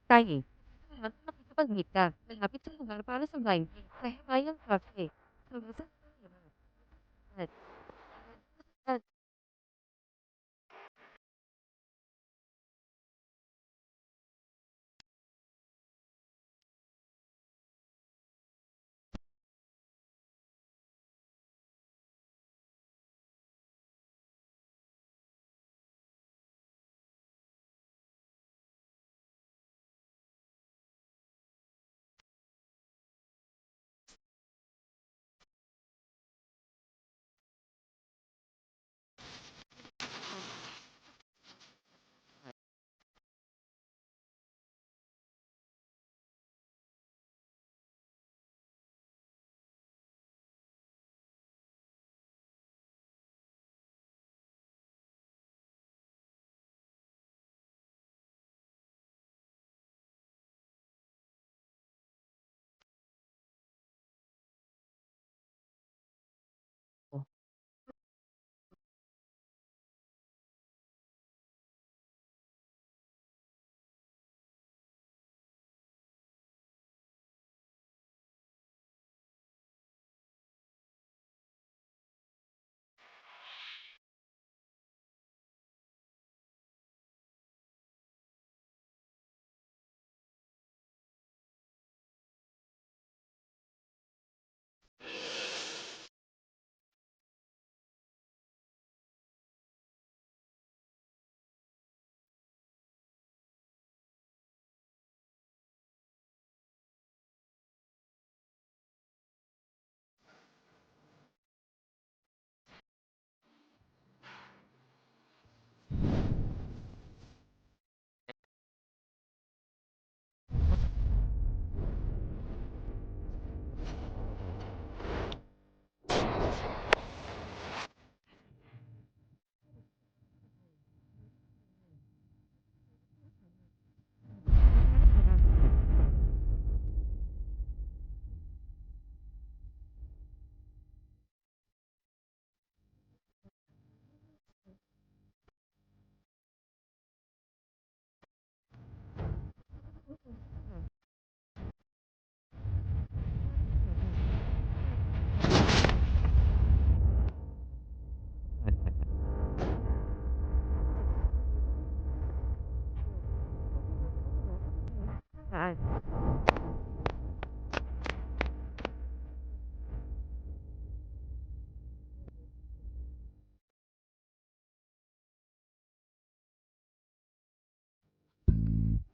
Tayo. At makikipag-meet ka. Malapit sa lugar para sa blind date. Sa Himalayan Cafe. At, at, at,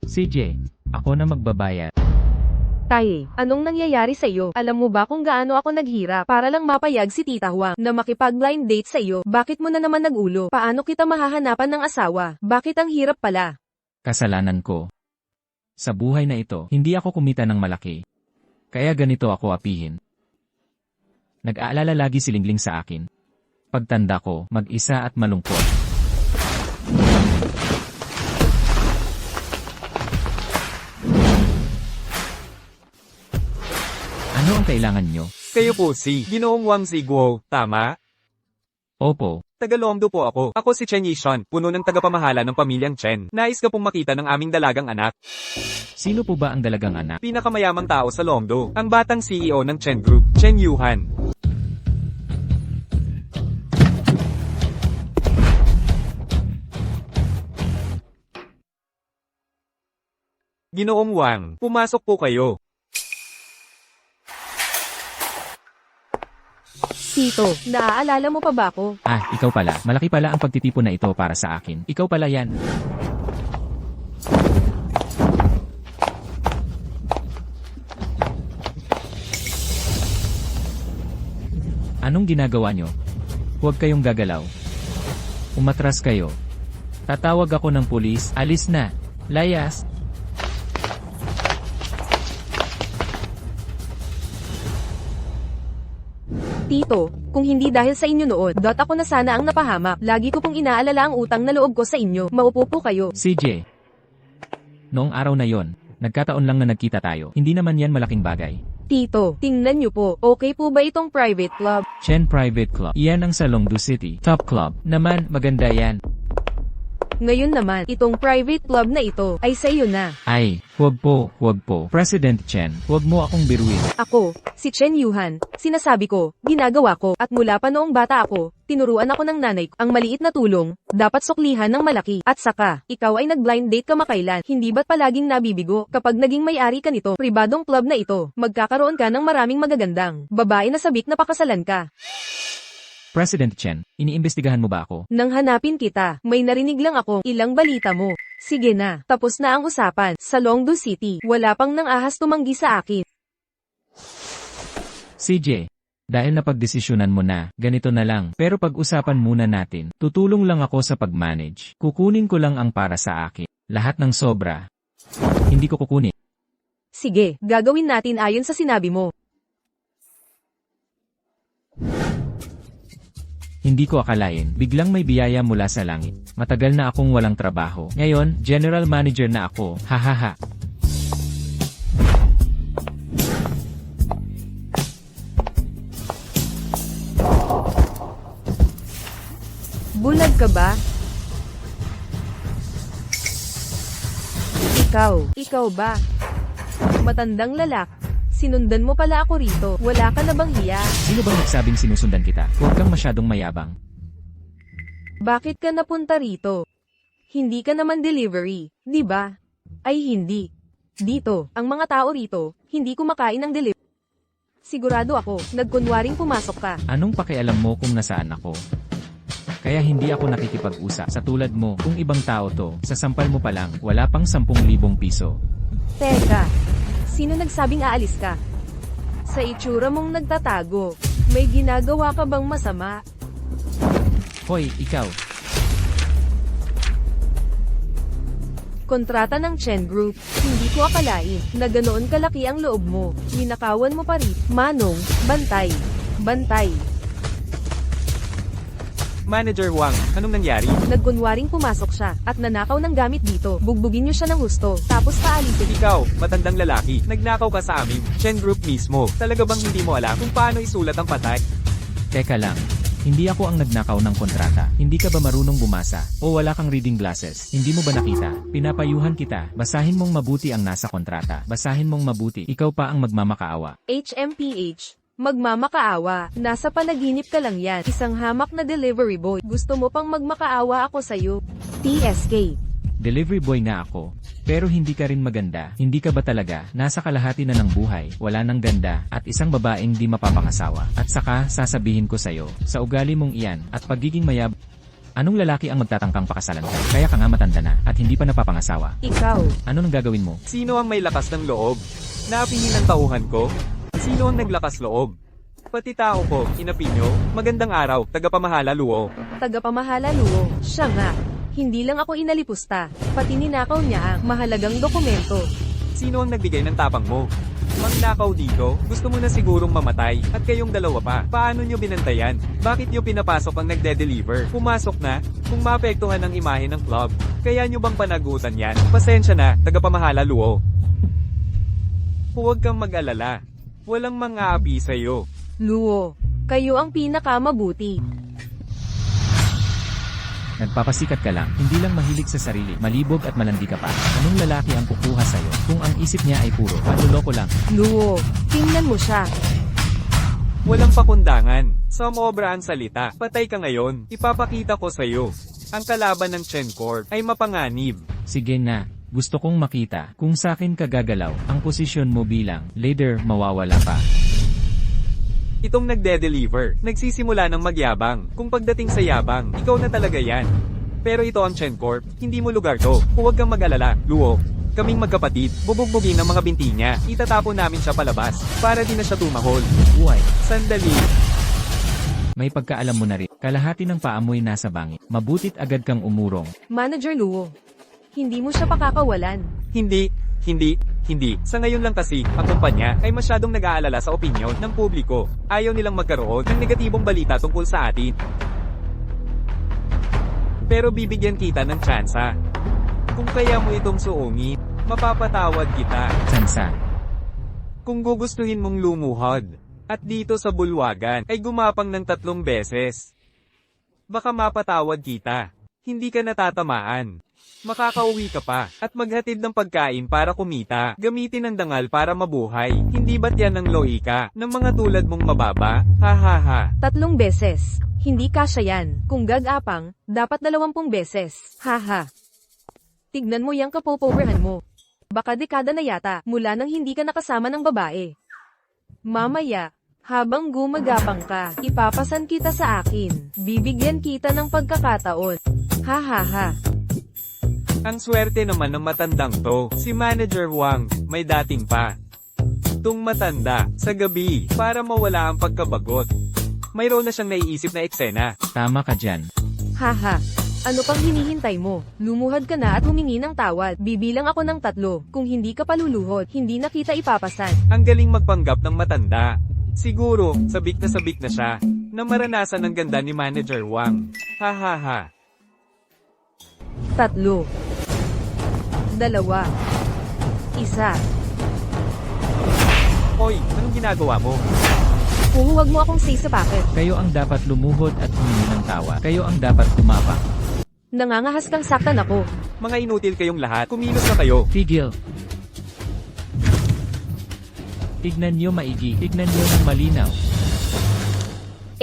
CJ, ako na magbabayad. Tay, anong nangyayari sa iyo? Alam mo ba kung gaano ako naghirap para lang mapayag si Tita Huang na makipag-blind date sa iyo? Bakit mo na naman nagulo? Paano kita mahahanapan ng asawa? Bakit ang hirap pala? Kasalanan ko. Sa buhay na ito, hindi ako kumita ng malaki. Kaya ganito ako apihin. Nag-aalala lagi si Lingling sa akin. Pagtanda ko, mag-isa at malungkot. Ano ang kailangan nyo? Kayo po si Ginoong Wang Ziguo, tama? Opo, Tagalomdo po ako. Ako si Chen Yishan, puno ng tagapamahala ng pamilyang Chen. Nais ka pong makita ng aming dalagang anak. sino po ba ang dalagang anak? Pinakamayamang tao sa Longdo, ang batang CEO ng Chen Group, Chen Yuhan. Ginoong Wang, pumasok po kayo. Tito, naaalala mo pa ba ako? Ah, ikaw pala. Malaki pala ang pagtitipon na ito para sa akin. Ikaw pala yan. Anong ginagawa nyo? Huwag kayong gagalaw. Umatras kayo. Tatawag ako ng pulis. Alis na. Layas. Tito, kung hindi dahil sa inyo noon, ako na sana ang napahamak. Lagi ko pong inaalala ang utang na loob ko sa inyo. Maupo po kayo. CJ. Noong araw na yon, nagkataon lang na nagkita tayo. Hindi naman yan malaking bagay. Tito, tingnan niyo po. Okay po ba itong private club? Chen Private Club. Iyan ang sa Longdu City. Top Club. Naman, maganda yan. Ngayon naman, itong private club na ito, ay sa iyo na. Ay, huwag po. President Chen, huwag mo akong biruin. Ako, si Chen Yuhan, sinasabi ko, ginagawa ko, at mula pa noong bata ako, tinuruan ako ng nanay ko, ang maliit na tulong, dapat suklihan ng malaki. At saka, ikaw ay nag-blind date kamakailan, hindi ba't palaging nabibigo, kapag naging may-ari ka nito, pribadong club na ito, magkakaroon ka ng maraming magagandang babae na sabik na pakasalan ka. President Chen, iniimbestigahan mo ba ako? Nang hanapin kita, may narinig lang ako, ilang balita mo. Sige na, tapos na ang usapan, sa Longdu City, wala pang nang ahas tumanggi sa akin. CJ, dahil napagdesisyonan mo na, ganito na lang, pero pag-usapan muna natin, tutulong lang ako sa pag-manage. Kukunin ko lang ang para sa akin. Lahat ng sobra, hindi ko kukunin. Sige, gagawin natin ayon sa sinabi mo. Hindi ko akalain, biglang may biyaya mula sa langit. Matagal na akong walang trabaho. Ngayon, general manager na ako, hahaha. Bulag ka ba? Ikaw ba? Matandang lalak. Sinundan mo pala ako rito. Wala ka na bang hiya? Sino bang nagsabing sinusundan kita? Huwag kang masyadong mayabang. Bakit ka napunta rito? Hindi ka naman delivery, di ba? Ay hindi. Dito, ang mga tao rito, hindi kumakain ng delivery. Sigurado ako, nagkunwaring pumasok ka. Anong pakialam mo kung nasaan ako? Kaya hindi ako nakikipag-usap. Sa tulad mo, kung ibang tao to, sa sampal mo pa lang, wala pang 10,000 piso. Teka, sino nagsabing aalis ka? Sa itsura mong nagtatago, may ginagawa ka bang masama? Hoy, ikaw. Kontrata ng Chen Group, hindi ko akalain na ganoon kalaki ang loob mo. Ninakawan mo pa rin. Manong, bantay. Bantay. Manager Wang, anong nangyari? Nagkunwaring pumasok siya, at nanakaw ng gamit dito. Bugbugin niyo siya ng husto, tapos paalisin. Ikaw, matandang lalaki, nagnakaw ka sa amin, Chen Group mismo. Talaga bang hindi mo alam kung paano isulat ang patay? Teka lang. Hindi ako ang nagnakaw ng kontrata. Hindi ka ba marunong bumasa? O wala kang reading glasses? Hindi mo ba nakita? Pinapayuhan kita. Basahin mong mabuti ang nasa kontrata. Basahin mong mabuti. Ikaw pa ang magmamakaawa. HMPH. Magmamakaawa. Nasa panaginip ka lang yan. Isang hamak na delivery boy. Gusto mo pang magmakaawa ako sa'yo. TSK. Delivery boy nga ako. Pero hindi ka rin maganda. Hindi ka ba talaga? Nasa kalahati na ng buhay, wala nang ganda, at isang babaeng di mapapangasawa. At saka, sasabihin ko sa'yo, sa ugali mong iyan, at pagiging mayab, anong lalaki ang magtatangkang pakasalan ka? Kaya ka nga matanda na, at hindi pa napapangasawa. Ikaw. Ano nang gagawin mo? Sino ang may lakas ng loob? Naapihin ang tauhan ko? Sino ang naglakas loob? Pati tao ko, inapi nyo? Magandang araw, tagapamahala Luo. Tagapamahala Luo. Siya nga. Hindi lang ako inalipusta, pati ninakaw niya ang mahalagang dokumento. Sino ang nagbigay ng tapang mo? Magnakaw dito, gusto mo na sigurong mamatay, at kayong dalawa pa. Paano nyo binantayan? Bakit nyo pinapasok ang nagde-deliver? Pumasok na, kung maapektuhan ang imahe ng club. Kaya nyo bang panagutan yan? Pasensya na, tagapamahala Luo. Huwag kang mag-alala. Walang mang-aapi sa'yo. Luo, kayo ang pinakamabuti. Nagpapasikat ka lang, hindi lang mahilig sa sarili, malibog at malandi ka pa. Anong lalaki ang kukuha sa'yo, kung ang isip niya ay puro, panloloko lang? Luo, tingnan mo siya. Walang pakundangan. Sumobra ang salita. Patay ka ngayon. Ipapakita ko sa'yo. Ang kalaban ng Chen Corp ay mapanganib. Sige na, gusto kong makita, kung sa'kin ka gagalaw, ang posisyon mo bilang leader mawawala pa. Itong nagde-deliver, nagsisimula ng magyabang. Kung pagdating sa yabang, ikaw na talaga yan. Pero ito ang Chen Corp, hindi mo lugar to. Huwag kang mag-alala, Luo. Kaming magkapatid, bubugbugin ang mga binti niya. Itatapon namin siya palabas, para di na siya tumahol. Uy, Sandali. may pagkaalam mo na rin, kalahati ng paamoy nasa bangit. Mabutit agad kang umurong. Manager Luo, hindi mo siya pakakawalan. Hindi. Sa ngayon lang kasi, ang kumpanya ay masyadong nag-aalala sa opinyon ng publiko. Ayaw nilang magkaroon ng negatibong balita tungkol sa atin. Pero bibigyan kita ng tsansa. Kung kaya mo itong suungin, mapapatawad kita. Sansa. Kung gugustuhin mong lumuhod, at dito sa bulwagan ay gumapang ng 3 beses. Baka mapatawad kita. hindi ka natatamaan. Makakauwi ka pa, at maghatid ng pagkain para kumita. Gamitin ang dangal para mabuhay. Hindi ba't yan ang lohika ng mga tulad mong mababa? Ha ha ha. 3 beses. Hindi kasya yan. Kung gag-apang, dapat 20 beses. Haha. Tignan mo yung kapopowerhan mo. Baka dekada na yata, mula nang hindi ka nakasama ng babae. Mamaya, habang gumagapang ka, ipapasan kita sa akin. Bibigyan kita ng pagkakataon. Ha ha ha. Ang swerte naman ng matandang to, si Manager Wang, may dating pa. Tung matanda, sa gabi, para mawala ang pagkabagot. Mayroon na siyang naiisip na eksena. Tama ka dyan. Haha. Ano pang hinihintay mo? Lumuhad ka na at humingi ng tawad. Bibilang ako ng 3. Kung hindi ka paluluhod, hindi na kita ipapasan. Ang galing magpanggap ng matanda. Siguro, sabik na siya, na maranasan ng ganda ni Manager Wang. Ha ha ha. 3, 2, 1. Hoy, anong ginagawa mo? Huwag mo akong say sa packet. Kayo ang dapat lumuhod at humingi ng tawa. Kayo ang dapat kumapa. Nangangahas kang saktan ako. Mga inutil kayong lahat, kumilos na kayo. Tigil. Tignan nyo maigi. Tignan nyo ng malinaw.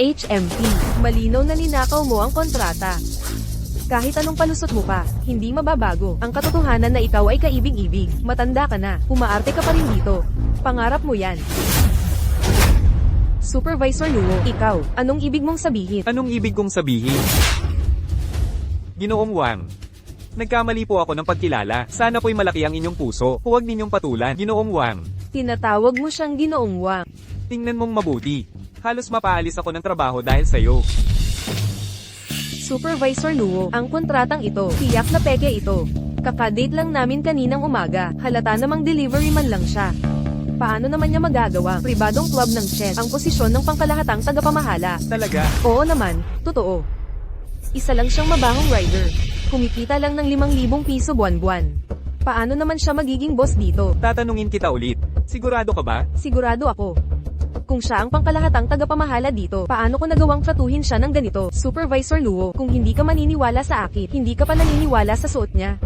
HMP. Malinaw na ninakaw mo ang kontrata. Kahit anong palusot mo pa, hindi mababago. Ang katotohanan na ikaw ay kaibig-ibig. Matanda ka na, umaarte ka pa rin dito. Pangarap mo yan. Supervisor Luo, ikaw, anong ibig mong sabihin? Anong ibig kong sabihin? Ginoong Wang. Nagkamali po ako ng pagkilala. Sana po'y malaki ang inyong puso. Huwag ninyong patulan. Ginoong Wang. Tinatawag mo siyang Ginoong Wang. Tingnan mong mabuti. Halos mapaalis ako ng trabaho dahil sa'yo. Supervisor Luo, ang kontratang ito, tiyak na peke ito. Kakadate lang namin kaninang umaga, halata namang delivery man lang siya. Paano naman niya magagawa? Pribadong club ng chess, ang posisyon ng pangkalahatang tagapamahala. Talaga? Oo naman, totoo. Isa lang siyang mabahong rider. Kumikita lang ng 5,000 piso buwan-buwan. Paano naman siya magiging boss dito? Tatanungin kita ulit. Sigurado ka ba? Sigurado ako. Kung siya ang pangkalahatang tagapamahala dito, paano ko nagawang tratuhin siya ng ganito? Supervisor Luo, kung hindi ka maniniwala sa akin, hindi ka pa naniniwala sa suot niya.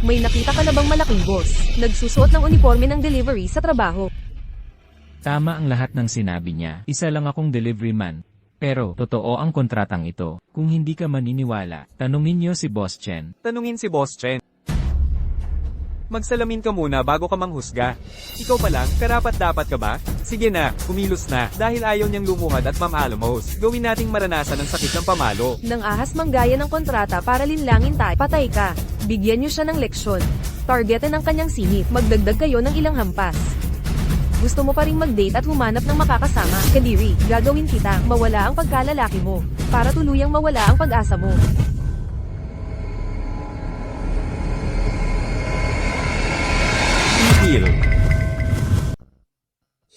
May nakita ka na bang malaking boss? Nagsusuot ng uniforme ng delivery sa trabaho. Tama ang lahat ng sinabi niya. Isa lang akong delivery man. Pero, totoo ang kontratang ito. Kung hindi ka maniniwala, tanungin niyo si Boss Chen. Tanungin si Boss Chen. Magsalamin ka muna bago ka manghusga. Ikaw pa lang, karapat-dapat ka ba? Sige na, kumilos na. Dahil ayaw niyang lumuhad at mamaalamos. Gawin nating maranasan ang sakit ng pamalo. Nang ahas manggaya ng kontrata para linlangin tayo, patay ka. Bigyan niyo siya ng leksyon. Targetin ang kanyang singit. Magdagdag kayo ng ilang hampas. Gusto mo pa ring mag-date at humanap ng makakasama? Kadiri, gagawin kita, mawala ang pagkalalaki mo. Para tuluyang mawala ang pag-asa mo. Tigil.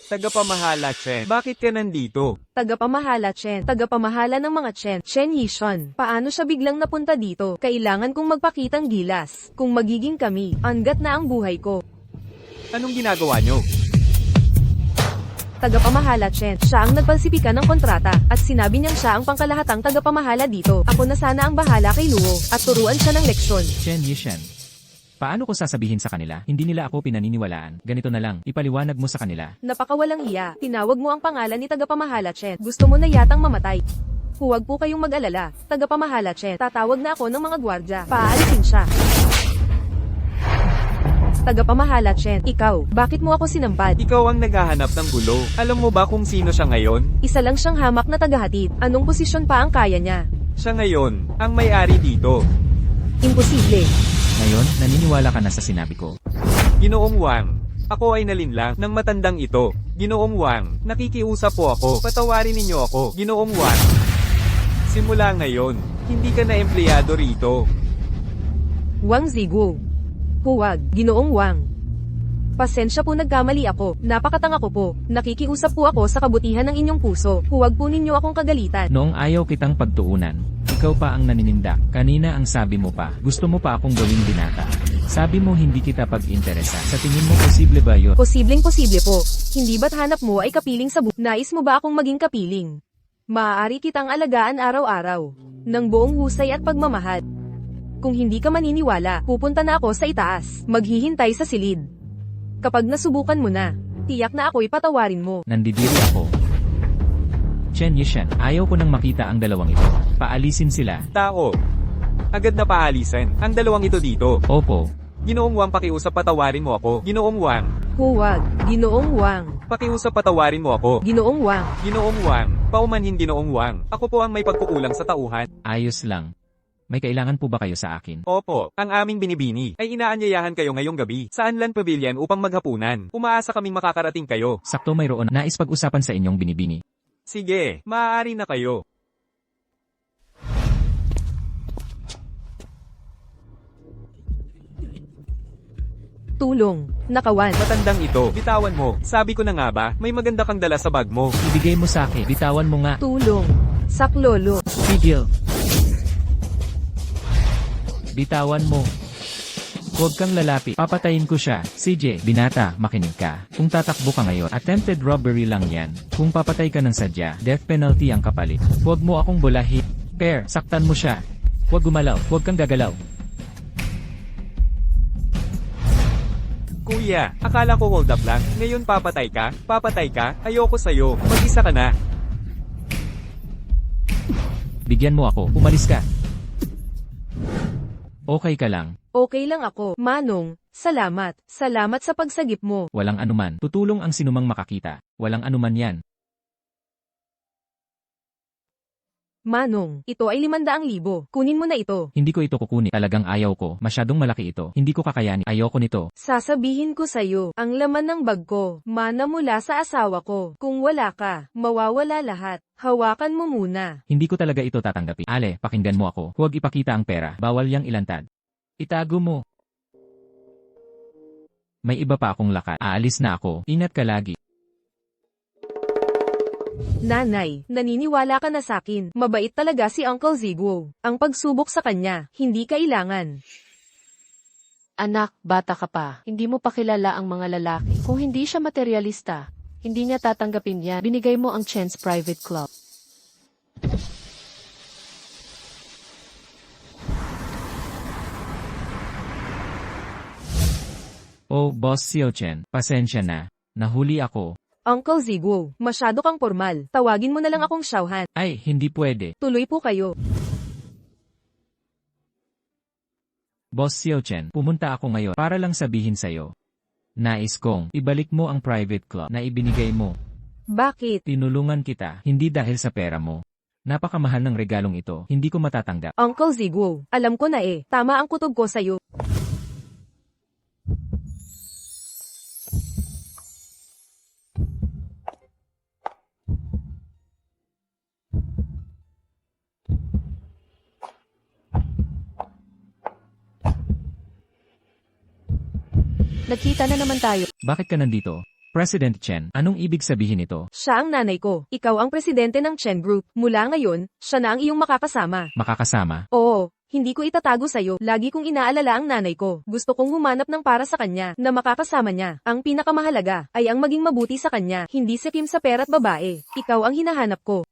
Tagapamahala Chen. Bakit ka nandito? Tagapamahala Chen. Tagapamahala ng mga Chen. Chen Yishun. Paano siya biglang napunta dito? Kailangan kong magpakitang gilas. Kung magiging kami, anggat na ang buhay ko. Anong ginagawa niyo? Tagapamahala Chen. Siya ang nagpalsipika ng kontrata, at sinabi niyang siya ang pangkalahatang tagapamahala dito. Ako na sana ang bahala kay Luo, at turuan siya ng leksyon. Chen Yishen. Paano ko sasabihin sa kanila? Hindi nila ako pinaniniwalaan. Ganito na lang, ipaliwanag mo sa kanila. Napakawalang iya. Tinawag mo ang pangalan ni tagapamahala Chen. Gusto mo na yatang mamatay. Huwag po kayong mag-alala. Tagapamahala Chen. Tatawag na ako ng mga gwardya. Paalisin siya. Tagapamahala Chen. Ikaw, bakit mo ako sinampad? Ikaw ang naghahanap ng gulo. Alam mo ba kung sino siya ngayon? Isa lang siyang hamak na tagahatid. Anong posisyon pa ang kaya niya? Siya ngayon, ang may-ari dito. Imposible. Ngayon, naniniwala ka na sa sinabi ko. Ginoong Wang. Ako ay nalinlang ng matandang ito. Ginoong Wang, nakikiusap po ako. Patawarin ninyo ako. Ginoong Wang. Simula ngayon, hindi ka na empleyado rito. Wang Zigu. Huwag, Ginoong Wang. Pasensya po, nagkamali ako. Napakatanga ko po. Nakikiusap po ako sa kabutihan ng inyong puso. Huwag po ninyo akong kagalitan. Noong ayaw kitang pagtuunan, ikaw pa ang naninindak. Kanina ang sabi mo pa, gusto mo pa akong gawing binata. Sabi mo hindi kita pag-interesa. Sa tingin mo posible ba yun? Posibleng posible po. Hindi ba't hanap mo ay kapiling sa Nais mo ba akong maging kapiling? Maaari kitang alagaan araw-araw. Ng buong husay at pagmamahal. Kung hindi ka maniniwala, pupunta na ako sa itaas. Maghihintay sa silid. Kapag nasubukan mo na, tiyak na ako'y patawarin mo. Nandidiri ako. Chen Yishan, ayaw ko nang makita ang dalawang ito. Paalisin sila. Tao. Agad na paalisan. Ang dalawang ito dito. Opo. Ginoong Wang, pakiusap patawarin mo ako. Ginoong Wang. Huwag, Ginoong Wang. Pakiusap patawarin mo ako. Ginoong Wang. Ginoong Wang. Paumanhin Ginoong Wang. Ako po ang may pagkukulang sa tauhan. Ayos lang. May kailangan po ba kayo sa akin? Opo, ang aming binibini ay inaanyayahan kayo ngayong gabi sa Anlan Pavilion upang maghapunan. Umaasa kaming makakarating kayo. Sakto mayroon nais pag-usapan sa inyong binibini. Sige, maaari na kayo. Tulong. Nakawan. Matandang ito, bitawan mo. Sabi ko na nga ba, may maganda kang dala sa bag mo. Ibigay mo sa akin. Bitawan mo nga. Tulong. Saklolo. Tigil. Bitawan mo. Huwag kang lalapit. Papatayin ko siya. CJ, binata, makinig ka. Kung tatakbo ka ngayon, attempted robbery lang yan. Kung papatay ka ng sadya, death penalty ang kapalit. Huwag mo akong bulahin. Pair, saktan mo siya. Huwag gumalaw. Huwag kang gagalaw. Kuya, akala ko hold up lang. Ngayon papatay ka? Papatay ka? Ayoko sa'yo. Mag-isa ka na. Bigyan mo ako. Umalis ka. Okay ka lang. Okay lang ako. Manong, salamat. Salamat sa pagsagip mo. Walang anuman. Tutulong ang sinumang makakita. Walang anuman yan. Manong, ito ay 500,000. Kunin mo na ito. Hindi ko ito kukunin. Talagang ayaw ko. Masyadong malaki ito. Hindi ko kakayanin. Ayoko nito. Sasabihin ko sa'yo, ang laman ng bag ko, mana mula sa asawa ko. Kung wala ka, mawawala lahat. Hawakan mo muna. Hindi ko talaga ito tatanggapin. Ale, pakinggan mo ako. Huwag ipakita ang pera. Bawal yang ilantad. Itago mo. May iba pa akong lakad. Aalis na ako. Ingat ka lagi. Nanay, naniniwala ka na sakin. Mabait talaga si Uncle Ziguo. Ang pagsubok sa kanya, hindi kailangan. Anak, bata ka pa. Hindi mo pa kilala ang mga lalaki. Kung hindi siya materialista, hindi niya tatanggapin yan. Binigay mo ang Chen's private club. Oh, Boss Xiao Chen, pasensya na. Nahuli ako. Uncle Ziguo, masyado kang formal. Tawagin mo na lang akong Xiaohan. Ay, hindi pwede. Tuloy po kayo. Boss Xiao Chen, pumunta ako ngayon para lang sabihin sa'yo. Nais kong ibalik mo ang private club na ibinigay mo. Bakit? Tinulungan kita, hindi dahil sa pera mo. Napakamahal ng regalong ito, hindi ko matatanggap. Uncle Ziguo, alam ko na tama ang kutob ko sa'yo. Nagkita na naman tayo. Bakit ka nandito? President Chen, anong ibig sabihin ito? Siya ang nanay ko. Ikaw ang presidente ng Chen Group. Mula ngayon, siya na ang iyong makakasama. Makakasama? Oo, hindi ko itatago sa'yo. Lagi kong inaalala ang nanay ko. Gusto kong humanap ng para sa kanya, na makakasama niya. Ang pinakamahalaga, ay ang maging mabuti sa kanya, hindi si Kim sa pera't babae. Ikaw ang hinahanap ko.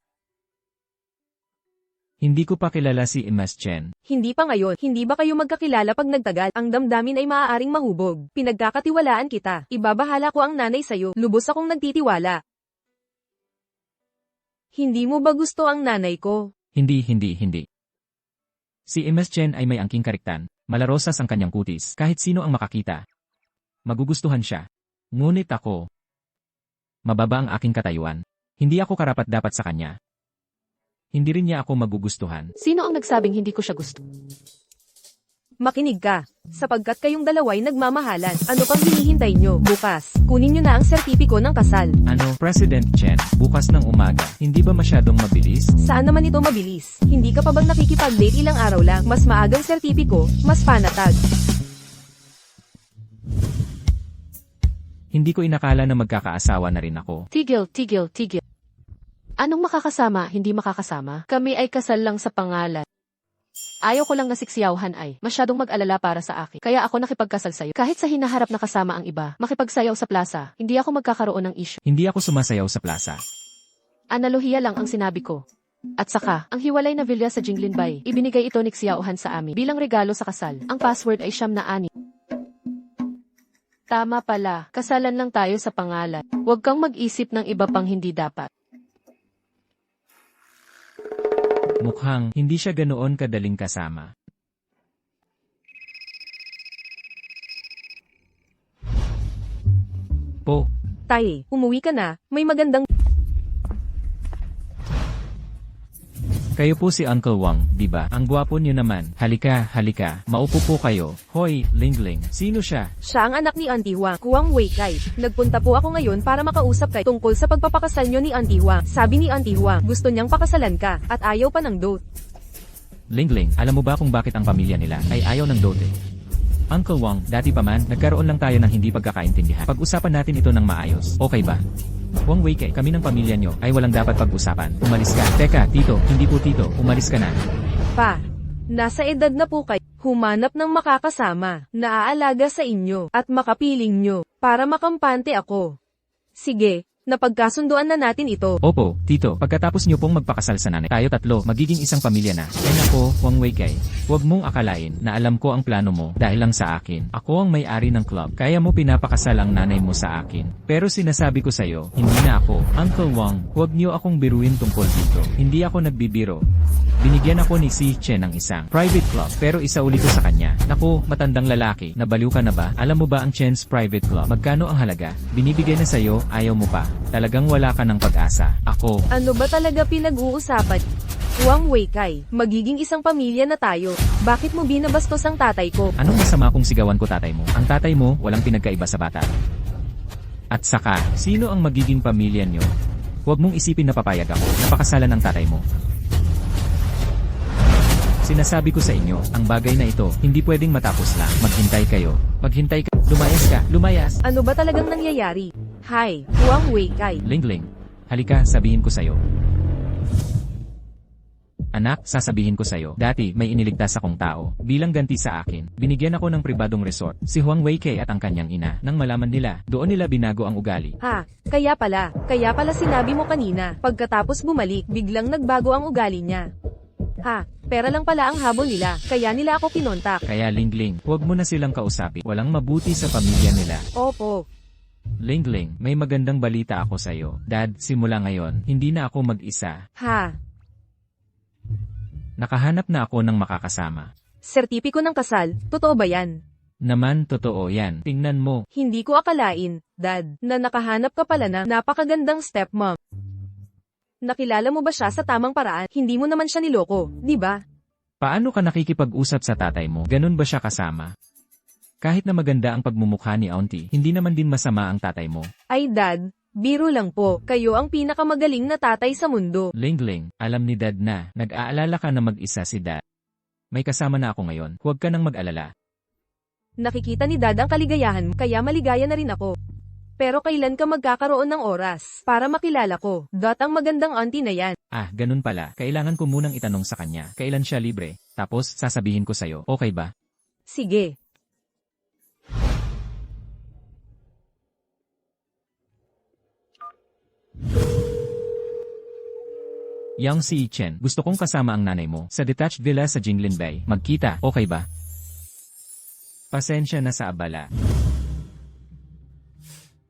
Hindi ko pa kilala si Ms. Chen. Hindi pa ngayon. Hindi ba kayo magkakilala pag nagtagal? Ang damdamin ay maaaring mahubog. Pinagkakatiwalaan kita. Ibabahala ko ang nanay sa'yo. Lubos akong nagtitiwala. Hindi mo ba gusto ang nanay ko? Hindi. Si Ms. Chen ay may angking kariktan. Malarosas ang kanyang kutis. Kahit sino ang makakita. Magugustuhan siya. Ngunit ako. Mababa ang aking katayuan. Hindi ako karapat-dapat sa kanya. Hindi rin niya ako magugustuhan. Sino ang nagsabing hindi ko siya gusto? Makinig ka. Sapagkat kayong dalaway nagmamahalan. Ano pang hinihintay nyo? Bukas, kunin nyo na ang sertipiko ng kasal. Ano, President Chen, bukas ng umaga, hindi ba masyadong mabilis? Saan naman ito mabilis? Hindi ka pa bang nakikipag-date ilang araw lang? Mas maagang sertipiko, mas panatag. Hindi ko inakala na magkakaasawa na rin ako. Tigil. Anong makakasama, hindi makakasama? Kami ay kasal lang sa pangalan. Ayaw ko lang na siksiyawhan ay masyadong mag-alala para sa akin. Kaya ako nakipagkasal sa'yo. Kahit sa hinaharap na kasama ang iba, makipagsayaw sa plaza, hindi ako magkakaroon ng issue. Hindi ako sumasayaw sa plaza. Analohiya lang ang sinabi ko. At saka, ang hiwalay na villa sa Jinglinbay, ibinigay ito ni Xiaohan sa amin bilang regalo sa kasal. Ang password ay 6. Tama pala, kasalan lang tayo sa pangalan. Huwag kang mag-isip ng iba pang hindi dapat. Mukhang hindi siya ganoon kadaling kasama. Po, Tay, umuwi ka na, may magandang... kayo po si Uncle Wang, di ba? Ang gwapo niyo naman. Halika, halika. Maupo po kayo. Hoy, Lingling. Sino siya? Siya ang anak ni Auntie Huang, Huang Weikai. Nagpunta po ako ngayon para makausap kay tungkol sa pagpapakasal nyo ni Auntie Huang. Sabi ni Auntie Huang, gusto niyang pakasalan ka, at ayaw pa ng dot. Lingling, alam mo ba kung bakit ang pamilya nila ay ayaw ng dote? Uncle Wang, dati pa man, nagkaroon lang tayo ng hindi pagkakaintindihan. Pag-usapan natin ito ng maayos. Okay ba? Wang Weikai, kami ng pamilya nyo ay walang dapat pag-usapan. Umalis ka. Teka, tito, hindi po tito. Umalis ka na. Pa, nasa edad na po kayo, humanap ng makakasama, naaalaga sa inyo, at makapiling nyo, para makampante ako. Sige, napagkasunduan na natin ito. Opo, tito, pagkatapos nyo pong magpakasal sa nanay, tayo tatlo, magiging isang pamilya na. Ay nako, Wang Weikai, huwag mong akalain na alam ko ang plano mo dahil lang sa akin. Ako ang may-ari ng club, kaya mo pinapakasal ang nanay mo sa akin. Pero sinasabi ko sa'yo, hindi na ako. Uncle Wang, huwag niyo akong biruin tungkol dito. Hindi ako nagbibiro. Binigyan ako ni Si Chen ng isang private club, pero isa uli ko sa kanya. Naku, matandang lalaki, nabaliw ka na ba? Alam mo ba ang Chen's private club? Magkano ang halaga? Binibigay na sa'yo, ayaw mo pa. Talagang wala ka ng pag-asa. Ako. Ano ba talaga pinag-uusapan? Huang Weikai, magiging isang pamilya na tayo. Bakit mo binabastos ang tatay ko? Anong masama kung sigawan ko tatay mo? Ang tatay mo, walang pinagkaiba sa bata. At saka, sino ang magiging pamilya nyo? Huwag mong isipin na papayag ako. Napakasalan ng tatay mo. Sinasabi ko sa inyo, ang bagay na ito, hindi pwedeng matapos lang. Maghintay kayo. Maghintay ka. Lumayas ka. Lumayas. Ano ba talagang nangyayari? Hi, Huang Weikai. Lingling. Halika, sabihin ko sa'yo. Anak, sasabihin ko sa'yo, dati may iniligtas akong tao. Bilang ganti sa akin, binigyan ako ng pribadong resort, si Huang Weikai at ang kanyang ina. Nang malaman nila, doon nila binago ang ugali. Ha, kaya pala sinabi mo kanina, pagkatapos bumalik, biglang nagbago ang ugali niya. Ha, pera lang pala ang habol nila, kaya nila ako kinontak. Kaya Lingling, huwag mo na silang kausapin. Walang mabuti sa pamilya nila. Opo. Lingling, may magandang balita ako sa'yo. Dad, simula ngayon, hindi na ako mag-isa. Ha, Nakahanap na ako ng makakasama. sertipiko ng kasal, totoo ba yan? Naman totoo yan. Tingnan mo. Hindi ko akalain, Dad, na nakahanap ka pala na napakagandang stepmom. Nakilala mo ba siya sa tamang paraan? Hindi mo naman siya niloko, di ba? Paano ka nakikipag-usap sa tatay mo? Ganun ba siya kasama? Kahit na maganda ang pagmumukha ni Auntie, hindi naman din masama ang tatay mo. Ay Dad, biro lang po, kayo ang pinakamagaling na tatay sa mundo. Lingling, alam ni Dad na, nag-aalala ka na mag-isa si Dad. May kasama na ako ngayon, huwag ka nang mag-alala. Nakikita ni Dad ang kaligayahan mo, kaya maligaya na rin ako. Pero kailan ka magkakaroon ng oras para makilala ko? Ang magandang auntie na yan. Ah, ganun pala, kailangan ko munang itanong sa kanya, kailan siya libre, tapos sasabihin ko sa'yo, okay ba? Sige. Yang Si Chen, gusto kong kasama ang nanay mo sa detached villa sa Jinglin Bay. Magkita, okay ba? Pasensya na sa abala.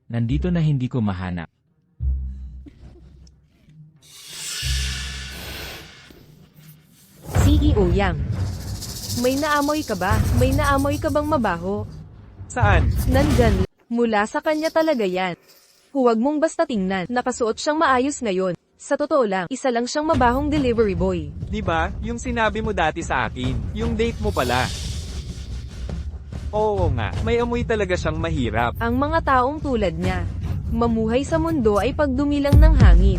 Nandito na hindi ko mahanap. CEO Yang. May naamoy ka ba? May naamoy ka bang mabaho? Saan? Nandyan. Mula sa kanya talaga yan. Huwag mong basta tingnan. Nakasuot siyang maayos ngayon. Sa totoo lang, isa lang siyang mabahong delivery boy. Di ba? Yung sinabi mo dati sa akin. Yung date mo pala. Oo nga, may amoy talaga siyang mahirap. Ang mga taong tulad niya, mamuhay sa mundo ay pagdumilang ng hangin.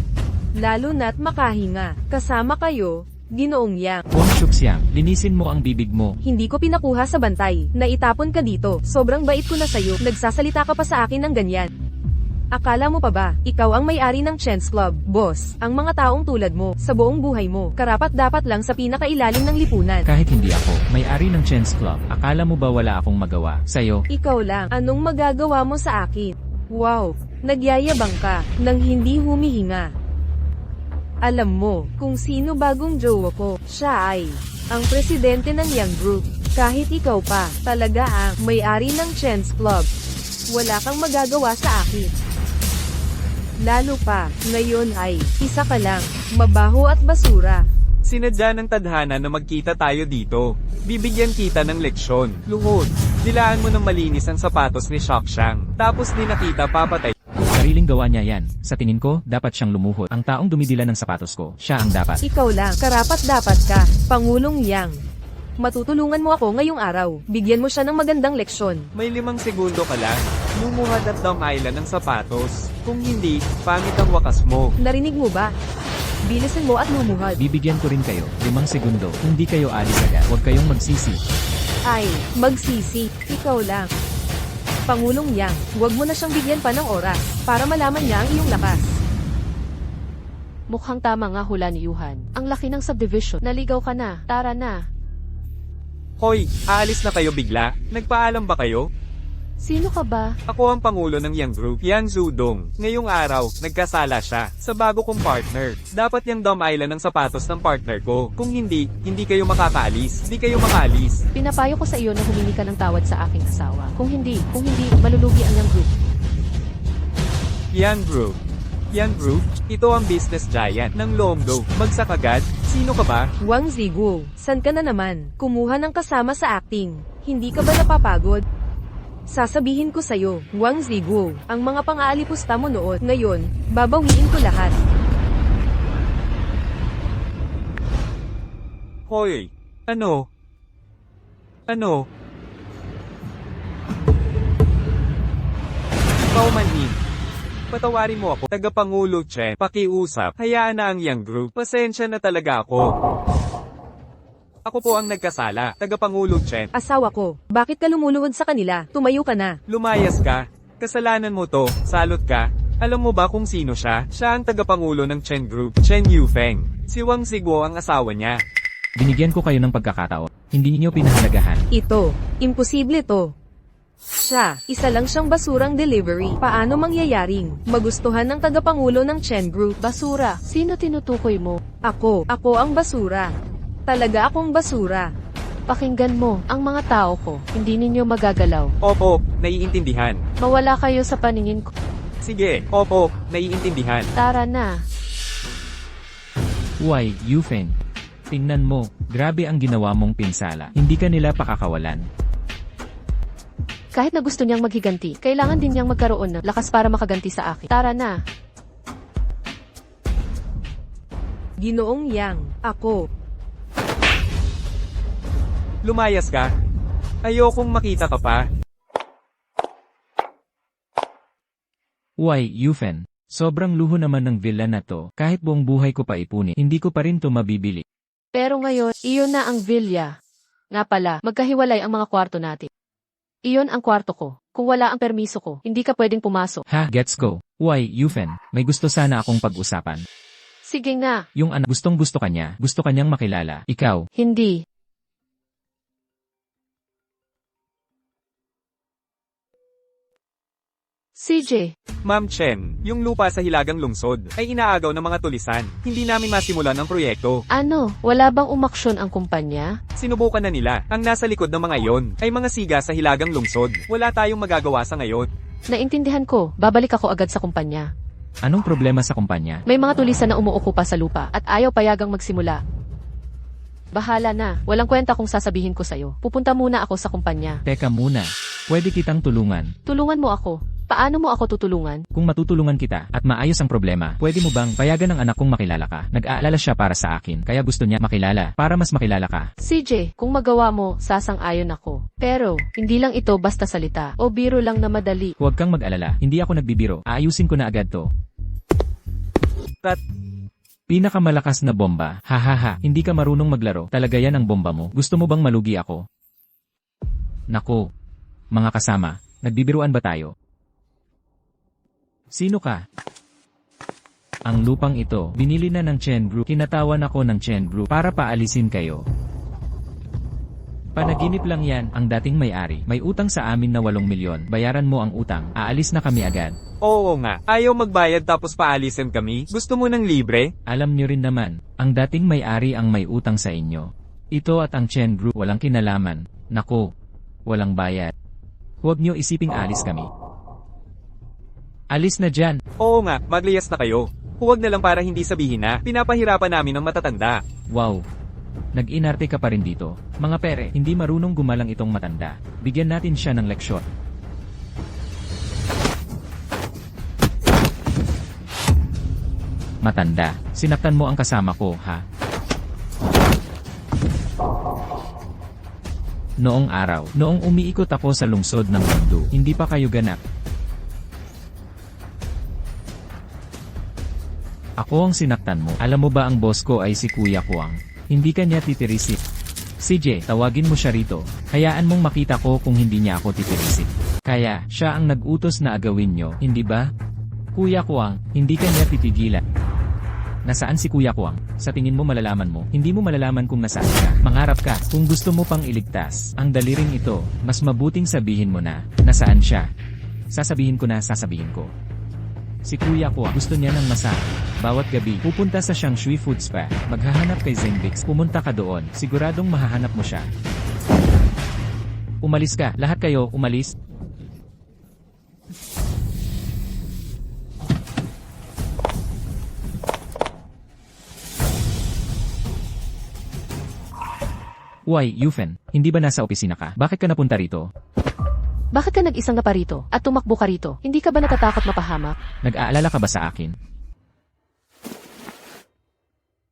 Lalo na't makahinga. Kasama kayo, Ginoong Yang. Huwag Shuxiang, linisin mo ang bibig mo. Hindi ko pinakuha sa bantay. Naitapon ka dito. Sobrang bait ko na sa'yo. Nagsasalita ka pa sa akin ng ganyan. Akala mo pa ba, ikaw ang may-ari ng Chen's Club, boss? Ang mga taong tulad mo, sa buong buhay mo, karapat-dapat lang sa pinakailalim ng lipunan. Kahit hindi ako, may-ari ng Chen's Club, akala mo ba wala akong magawa sa'yo? Ikaw lang, anong magagawa mo sa akin? Wow, nagyayabang ka, nang hindi humihinga. Alam mo, kung sino bagong jowa ko, siya ay ang presidente ng Young Group. Kahit ikaw pa, talaga ang may-ari ng Chen's Club. Wala kang magagawa sa akin. Lalo pa, ngayon ay, isa ka lang, mabaho at basura. Sinadya ng tadhana na magkita tayo dito. Bibigyan kita ng leksyon. Luhod. Dilaan mo ng malinis ang sapatos ni Shakshang. Tapos di nakita papatay. Sariling gawa niya yan. Sa tingin ko, dapat siyang lumuhod. Ang taong dumidila ng sapatos ko, siya ang dapat. Ikaw lang, karapat dapat ka, Pangulong Yang. Matutulungan mo ako ngayong araw. Bigyan mo siya ng magandang leksyon. May 5 segundo ka lang. Lumuhad at Dam Island ng sapatos. Kung hindi, pangit ang wakas mo. Narinig mo ba? Bilisan mo at lumuhad. Bibigyan ko rin kayo, 5 segundo. Kung di kayo alis agad, huwag kayong magsisi. Ay, magsisi. Ikaw lang. Pangulong Yang, huwag mo na siyang bigyan pa ng oras, para malaman niya ang iyong lakas. Mukhang tama nga hula ni Yuhan. Ang laki ng subdivision. Naligaw ka na. Tara na. Hoy, aalis na kayo bigla? Nagpaalam ba kayo? Sino ka ba? Ako ang pangulo ng Yang Group, Yang Zudong. Ngayong araw, nagkasala siya sa bago kong partner. Dapat yung Dam Island ang sapatos ng partner ko. Kung hindi, hindi kayo makakaalis. Hindi kayo makaalis. Pinapayo ko sa iyo na humingi ka ng tawad sa aking asawa. Kung hindi, malulugi ang Young Group. Yang Group. Yang Group, ito ang business giant ng Lomdo. Bagsak agad? Sino ka ba? Wang Ziguo, san ka na naman? Kumuha ng kasama sa acting. Hindi ka ba napapagod? Sasabihin ko sa'yo, Wang Ziguo, ang mga pang-aalipusta mo noon, ngayon, babawiin ko lahat. Hoy, ano? Ano? Paumanhin. Patawarin mo ako, Tagapangulo Chen, pakiusap, hayaan na ang Young Group, pasensya na talaga ako. Ako po ang nagkasala, Tagapangulo Chen. Asawa ko, bakit ka lumuluhod sa kanila? Tumayo ka na. Lumayas ka. Kasalanan mo to, salot ka. Alam mo ba kung sino siya? Siya ang tagapangulo ng Chen Group, Chen Yufeng. Si Wang Ziguo ang asawa niya. Binigyan ko kayo ng pagkakataon. Hindi niyo pinahalagahan. Ito, imposible to. Siya, isa lang siyang basurang delivery. Paano mangyayaring magustuhan ng tagapangulo ng Chen Group? Basura. Sino tinutukoy mo? Ako ang basura. Talaga akong basura. Pakinggan mo, ang mga tao ko, hindi ninyo magagalaw. Opo, naiintindihan. Mawala kayo sa paningin ko. Sige, opo, naiintindihan. Tara na. Why, Yufeng? Tingnan mo, grabe ang ginawa mong pinsala. Hindi ka nila pakakawalan. Kahit na gusto niyang maghiganti, kailangan din niyang magkaroon ng lakas para makaganti sa akin. Tara na. Ginoong Yang, ako. Lumayas ka. Ayokong makita ka pa. Why, Yufen? Sobrang luho naman ng villa na to. Kahit buong buhay ko pa ipunin, hindi ko pa rin to mabibili. Pero ngayon, iyon na ang villa. Nga pala, magkahiwalay ang mga kwarto natin. Iyon ang kwarto ko. Kung wala ang permiso ko, hindi ka pwedeng pumasok. Ha, gets go. Why, Yufen? May gusto sana akong pag-usapan. Sige nga. Yung anak, gustong-gusto kanya, gusto kanyang makilala. Ikaw, Hindi. CJ, Ma'am Chen, yung lupa sa Hilagang Lungsod ay inaagaw ng mga tulisan. Hindi namin masimulan ang proyekto. ano, wala bang umaksyon ang kumpanya? Sinubukan na nila. Ang nasa likod ng mga iyon ay mga siga sa Hilagang Lungsod. Wala tayong magagawa sa ngayon. Naintindihan ko, babalik ako agad sa kumpanya. anong problema sa kumpanya? May mga tulisan na umuokupa sa lupa at ayaw payagang magsimula. Bahala na, walang kwenta kung sasabihin ko sa'yo. Pupunta muna ako sa kumpanya. Teka muna. Pwede kitang tulungan. Tulungan mo ako. Paano mo ako tutulungan? Kung matutulungan kita at maayos ang problema, pwede mo bang payagan ng anak kong makilala ka? Nag-aalala siya para sa akin, kaya gusto niya makilala, para mas makilala ka. CJ, kung magawa mo, sasang-ayon ako. Pero, hindi lang ito basta salita o biro lang na madali. Huwag kang mag-alala, hindi ako nagbibiro, aayusin ko na agad to. Pinakamalakas na bomba, hahaha, hindi ka marunong maglaro, talaga yan ang bomba mo. Gusto mo bang malugi ako? Nako, mga kasama, nagbibiruan ba tayo? Sino ka? Ang lupang ito, binili na ng Chen Group. Kinatawan ako ng Chen Group para paalisin kayo. Panaginip lang yan, ang dating may-ari. May utang sa amin na 8 milyon. Bayaran mo ang utang. Aalis na kami agad. Oo nga, ayaw magbayad tapos paalisin kami? Gusto mo ng libre? Alam nyo rin naman, ang dating may-ari ang may utang sa inyo. Ito at ang Chen Group walang kinalaman. Nako, walang bayad. Huwag nyo isiping alis kami. Alis na dyan. Oo nga, magliyas na kayo. Huwag na lang para hindi sabihin na, pinapahirapan namin ng matatanda. Wow. Nag-inarte ka pa rin dito. Mga pere, hindi marunong gumalang itong matanda. Bigyan natin siya ng leksyon. Matanda, sinaktan mo ang kasama ko, ha? Noong araw, noong umiikot ako sa lungsod ng mundo, hindi pa kayo ganap. Ako ang sinaktan mo. Alam mo ba ang boss ko ay si Kuya Kuang? Hindi ka niya titirisik. CJ, tawagin mo siya rito. Hayaan mong makita ko kung hindi niya ako titirisik. Kaya, siya ang nag-utos na agawin nyo, hindi ba? Kuya Kuang, hindi ka niya titigilan. Nasaan si Kuya Kuang? Sa tingin mo malalaman mo, hindi mo malalaman kung nasaan ka. Mangarap ka, kung gusto mo pang iligtas. Ang daliring ito, mas mabuting sabihin mo na, nasaan siya. Sasabihin ko na sasabihin ko. Si Kuya Kuang, gusto niya ng masahe. Bawat gabi, pupunta sa Shangshui Food Spa. Maghahanap kay Zengbix. Pumunta ka doon, siguradong mahahanap mo siya. Umalis ka, lahat kayo, umalis. Why, Yufen, hindi ba nasa opisina ka? Bakit ka napunta rito? Bakit ka nag-isang na pa rito at tumakbo ka rito? Hindi ka ba natatakot mapahamak? Nag-aalala ka ba sa akin?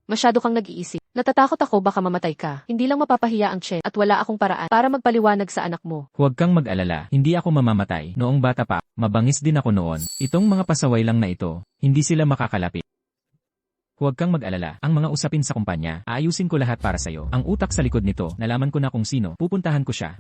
Masyado kang nag-iisip. Natatakot ako baka mamatay ka. Hindi lang mapapahiya ang Chen at wala akong paraan para magpaliwanag sa anak mo. Huwag kang mag-alala, hindi ako mamamatay. Noong bata pa, mabangis din ako noon. Itong mga pasaway lang na ito, hindi sila makakalapit. Huwag kang mag-alala, ang mga usapin sa kumpanya, aayusin ko lahat para sa'yo. Ang utak sa likod nito, nalaman ko na kung sino, pupuntahan ko siya.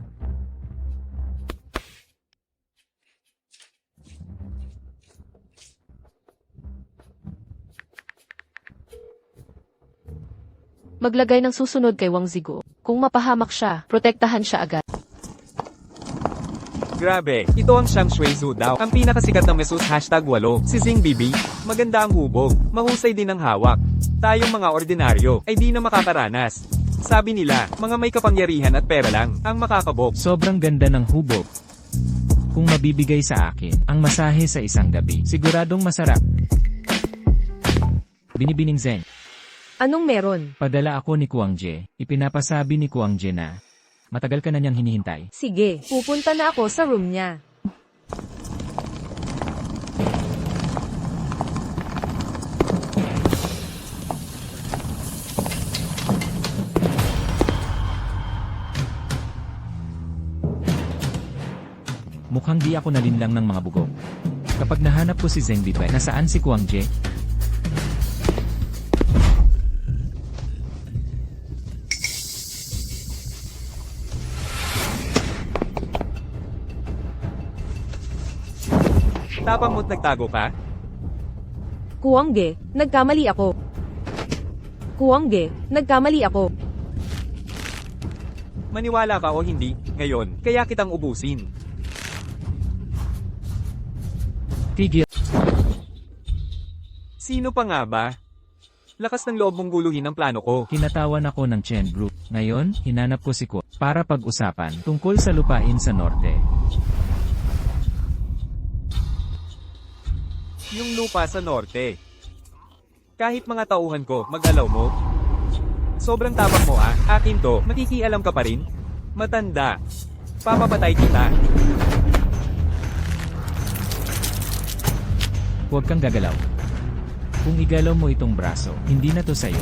Maglagay ng susunod kay Wang Zigo. Kung mapahamak siya, protektahan siya agad. Grabe, ito ang Shangshui Zhu daw. Ang pinakasikat na mesus #8, si Zing Bibi. Maganda ang hubog, mahusay din ang hawak. Tayong mga ordinaryo, ay di na makakaranas. Sabi nila, mga may kapangyarihan at pera lang, ang makakabog. Sobrang ganda ng hubog. Kung mabibigay sa akin, ang masahe sa isang gabi, siguradong masarap. Binibining Zeng. Anong meron? Padala ako ni Kuang Je. Ipinapasabi ni Kuang Je na matagal ka na niyang hinihintay. Sige, pupunta na ako sa room niya. Mukhang di ako nalinlang ng mga bugok. Kapag nahanap ko si Zeng Bibai, nasaan si Kuang Je? Tapang mo't nagtago ka? Kuangge, nagkamali ako. Kuangge, nagkamali ako. Maniwala ka o hindi, ngayon, kaya kitang ubusin. Tigil. Sino pa nga ba? Lakas ng loob mong guluhin ang plano ko. Kinatawan ako ng Chen Group. Ngayon, hinanap ko si Ko para pag-usapan tungkol sa lupain sa norte. Yung lupa sa norte. Kahit mga tauhan ko, mag-alaw mo. Sobrang tapang mo akin to, makikialam ka pa rin? Matanda. Papapatay kita. Huwag kang gagalaw. Kung igalaw mo itong braso, hindi na to sa'yo.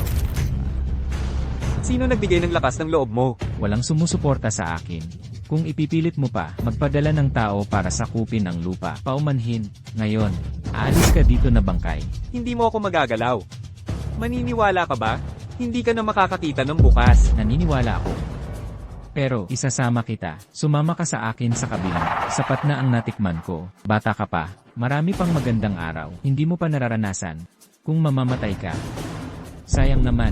Sino nagbigay ng lakas ng loob mo? Walang sumusuporta sa akin. Kung ipipilit mo pa, magpadala ng tao para sakupin ang lupa, paumanhin. Ngayon, aalis ka dito na bangkay. Hindi mo ako magagalaw. Maniniwala ka ba? Hindi ka na makakakita ng bukas. Naniniwala ako. Pero, isasama kita. Sumama ka sa akin sa kabila. Sapat na ang natikman ko. Bata ka pa. Marami pang magandang araw. Hindi mo pa nararanasan. Kung mamamatay ka. Sayang naman.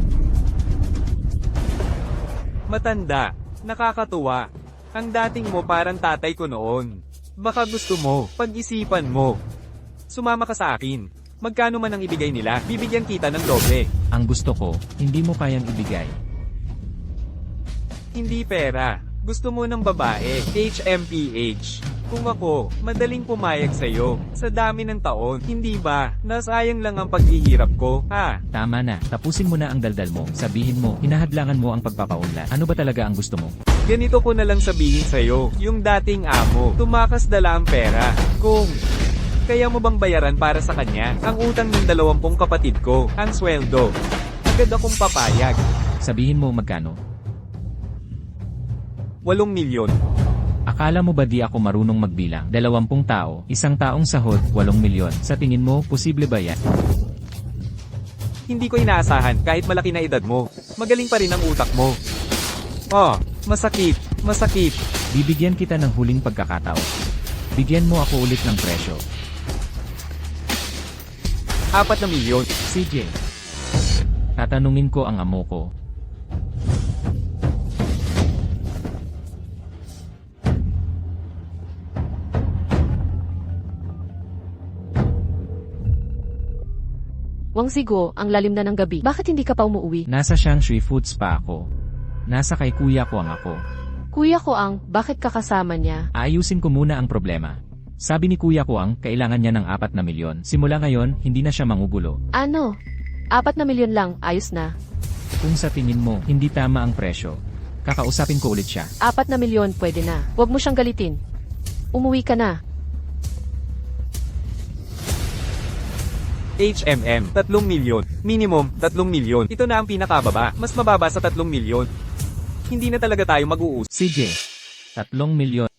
Matanda. Nakakatuwa. Ang dating mo parang tatay ko noon. Baka gusto mo, pag-isipan mo. Sumama ka sa akin. Magkano man ang ibigay nila, bibigyan kita ng doble. Ang gusto ko, hindi mo kayang ibigay. Hindi pera. Gusto mo ng babae, HMPH. Kung ako, madaling pumayag sa'yo. Sa dami ng taon, hindi ba? Nasayang lang ang paghihirap ko, ha? Tama na, tapusin mo na ang daldal mo. Sabihin mo, hinahadlangan mo ang pagpapaunlad. Ano ba talaga ang gusto mo? Ganito ko na lang sabihin sa'yo, yung dating amo, tumakas dala ang pera. Kung kaya mo bang bayaran para sa kanya, ang utang ng 20 kapatid ko, ang sweldo. Agad akong papayag. Sabihin mo magkano? 8 milyon. Akala mo ba di ako marunong magbilang? 20 tao, isang taong sahod, 8 milyon. Sa tingin mo, posible ba yan? Hindi ko inaasahan kahit malaki na edad mo. Magaling pa rin ang utak mo. Oh, masakit, masakit. Bibigyan kita ng huling pagkakataon. Bigyan mo ako ulit ng presyo. 4 na milyon. CJ. Tatanungin ko ang amo ko. Wang Zigo, ang lalim na ng gabi. Bakit hindi ka pa umuwi? Nasa Shangshui Foods pa ako. Nasa kay Kuya ko ang ako. Kuya ko ang, bakit kakasama niya? Ayusin ko muna ang problema. Sabi ni Kuya ko ang, kailangan niya ng 4 na milyon. Simula ngayon, hindi na siya mangugulo. Ano? 4 na milyon lang, ayos na. Kung sa tingin mo, hindi tama ang presyo, kakausapin ko ulit siya. 4 na milyon, pwede na. Huwag mo siyang galitin. Umuwi ka na. HMM, 3 milyon. Minimum, 3 milyon. Ito na ang pinakababa. Mas mababa sa 3 milyon. Hindi na talaga tayo mag-uusap. CJ. 3 milyon.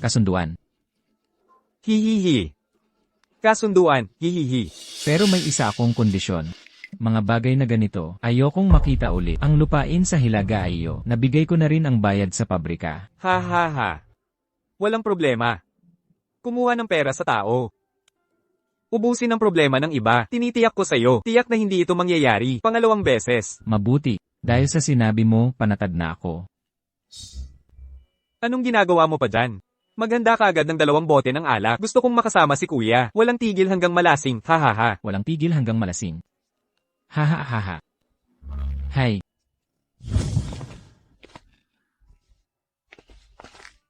Kasunduan. Hihihi. Kasunduan, hihihi. Pero may isa akong kondisyon. Mga bagay na ganito, ayokong makita ulit. Ang lupain sa Hilaga ay iyo. Nabigay ko na rin ang bayad sa pabrika. Ha ha ha. Walang problema. Kumuha ng pera sa tao. Ubusin ang problema ng iba. Tinitiyak ko sa'yo. Tiyak na hindi ito mangyayari. Pangalawang beses. Mabuti. Dahil sa sinabi mo, panatag na ako. Anong ginagawa mo pa dyan? Maghanda ka agad ng 2 bote ng alak. Gusto kong makasama si kuya. Walang tigil hanggang malasing. Ha ha ha. Walang tigil hanggang malasing. Ha ha ha ha. Hay.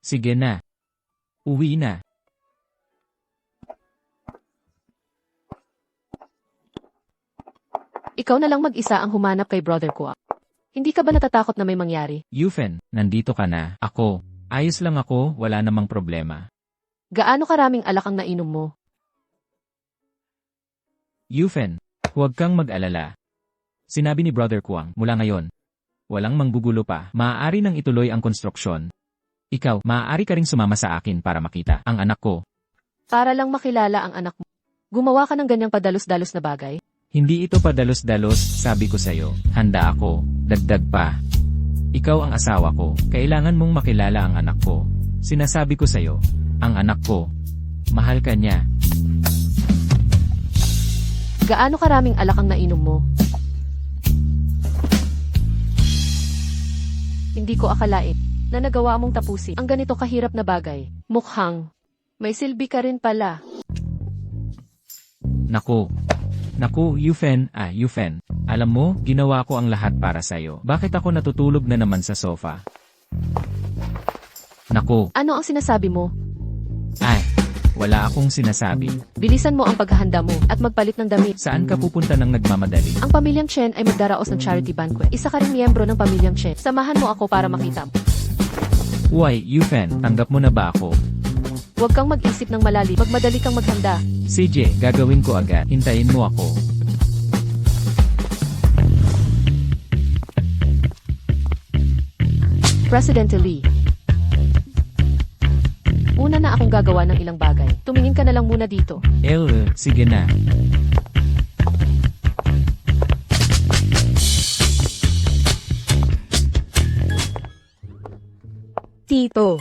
Sige na. Uwi na. Ikaw na lang mag-isa ang humanap kay brother ko. Hindi ka ba natatakot na may mangyari? Yufen, nandito ka na. Ako. Ayos lang ako, wala namang problema. Gaano karaming alak ang nainom mo? Yufen, huwag kang mag-alala. Sinabi ni Brother Kuang, mula ngayon. Walang manggugulo pa. Maaari nang ituloy ang konstruksyon. Ikaw, maaari ka ring sumama sa akin para makita ang anak ko. Para lang makilala ang anak mo. Gumawa ka ng ganyang padalos-dalos na bagay? Hindi ito padalos-dalos, sabi ko sa'yo. Handa ako. Dagdag pa. Ikaw ang asawa ko. Kailangan mong makilala ang anak ko. Sinasabi ko sa'yo, ang anak ko. Mahal ka niya. Gaano karaming alak ang nainom mo? Hindi ko akalain na nagawa mong tapusin ang ganito kahirap na bagay. Mukhang may silbi ka rin pala. Naku. Naku, Yufen, Yufen. Alam mo, ginawa ko ang lahat para sa'yo. Bakit ako natutulog na naman sa sofa? Naku, Ano ang sinasabi mo? wala akong sinasabi. Bilisan mo ang paghahanda mo at magpalit ng damit. Saan ka pupunta ng nagmamadali? Ang pamilyang Chen ay magdaraos ng charity banquet. Isa ka rin miyembro ng pamilyang Chen. Samahan mo ako para makita mo. Uy, Yufen, tanggap mo na ba ako? Huwag kang mag-isip ng malalim. Magmadali kang maghanda. CJ, gagawin ko agad. Hintayin mo ako. President Lee. Una na akong gagawa ng ilang bagay. Tumingin ka na lang muna dito. Sige na. Tito.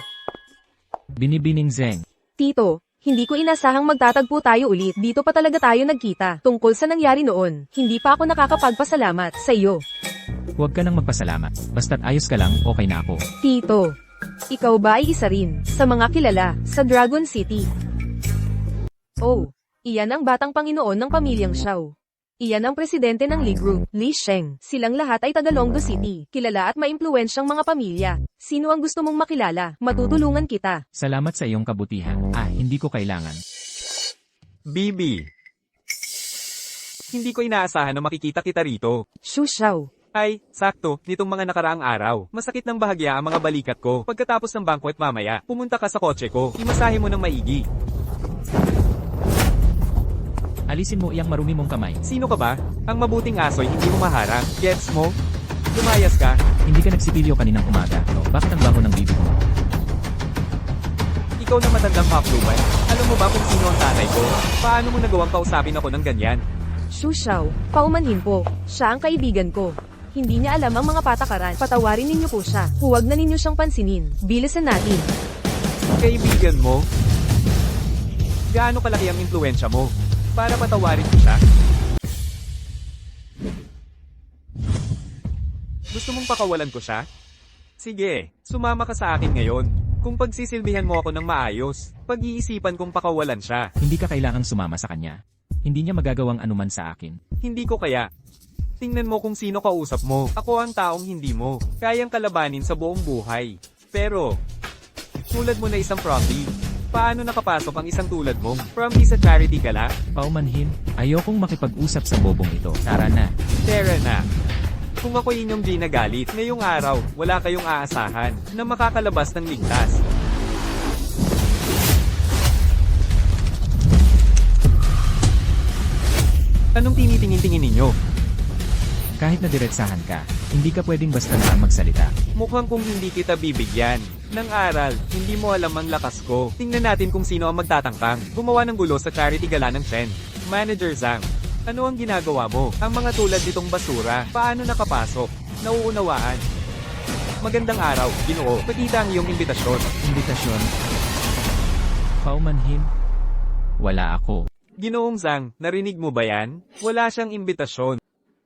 Binibining Zeng. Tito, hindi ko inasahang magtatagpo tayo ulit. Dito pa talaga tayo nagkita. Tungkol sa nangyari noon, hindi pa ako nakakapagpasalamat sa iyo. Huwag ka nang magpasalamat. Basta't ayos ka lang, okay na ako. Tito, ikaw ba ay isa rin sa mga kilala sa Dragon City? Oh, iyan ang batang Panginoon ng pamilyang Xiao. Iyan ang presidente ng Li Group, Li Sheng. Silang lahat ay taga Longdo City. Kilala at maimpluwensyang mga pamilya. Sino ang gusto mong makilala? Matutulungan kita. Salamat sa iyong kabutihan. Hindi ko kailangan. Bibi. Hindi ko inaasahan na makikita kita rito. Shu Xiao. Ay, sakto, nitong mga nakaraang araw. Masakit ng bahagya ang mga balikat ko. Pagkatapos ng banquet mamaya, pumunta ka sa kotse ko. Imasahe mo ng maigi. Alisin mo iyang marumi mong kamay. Sino ka ba? Ang mabuting aso'y hindi mo maharang. Gets mo? Lumayas ka. Hindi ka nagsipilyo kaninang umaga. No, bakit ang bango ng bibig mo? Ikaw na matandang hapluman. Alam mo ba kung sino ang tatay ko? Paano mo nagawang kausapin ako ng ganyan? Shu Xiao, paumanhin po. Siya ang kaibigan ko. Hindi niya alam ang mga patakaran. Patawarin ninyo po siya. Huwag na ninyo siyang pansinin. Bilisan natin. Kaibigan mo? Gaano kalaki ang impluensya mo? Para patawarin ko siya? Gusto mong pakawalan ko siya? Sige, sumama ka sa akin ngayon. Kung pagsisilbihan mo ako ng maayos, pag-iisipan kong pakawalan siya. Hindi ka kailangang sumama sa kanya. Hindi niya magagawang anuman sa akin. Hindi ko kaya. Tingnan mo kung sino kausap mo. Ako ang taong hindi mo kayang kalabanin sa buong buhay. Pero, tulad mo na isang prompty. Paano nakapasok ang isang tulad mo? Prompty sa charity gala? Paumanhin, ayokong makipag-usap sa bobong ito. Tara na. Tara na. Kung ako inyong di nagalit, ngayong araw, wala kayong aasahan na makakalabas ng ligtas. Anong tinitingin-tingin ninyo? Kahit na diretsahan ka, hindi ka pwedeng basta na magsalita. Mukhang kung hindi kita bibigyan ng aral, hindi mo alam ang lakas ko. Tingnan natin kung sino ang magtatangkang gumawa ng gulo sa charity gala ng Chen. Manager Zhang, ano ang ginagawa mo? Ang mga tulad nitong basura, paano nakapasok? Nauunawaan. Magandang araw, Ginoo. Pakita ang iyong imbitasyon. Imbitasyon. Paumanhin. Wala ako. Ginoong Zhang, narinig mo ba yan? Wala siyang imbitasyon.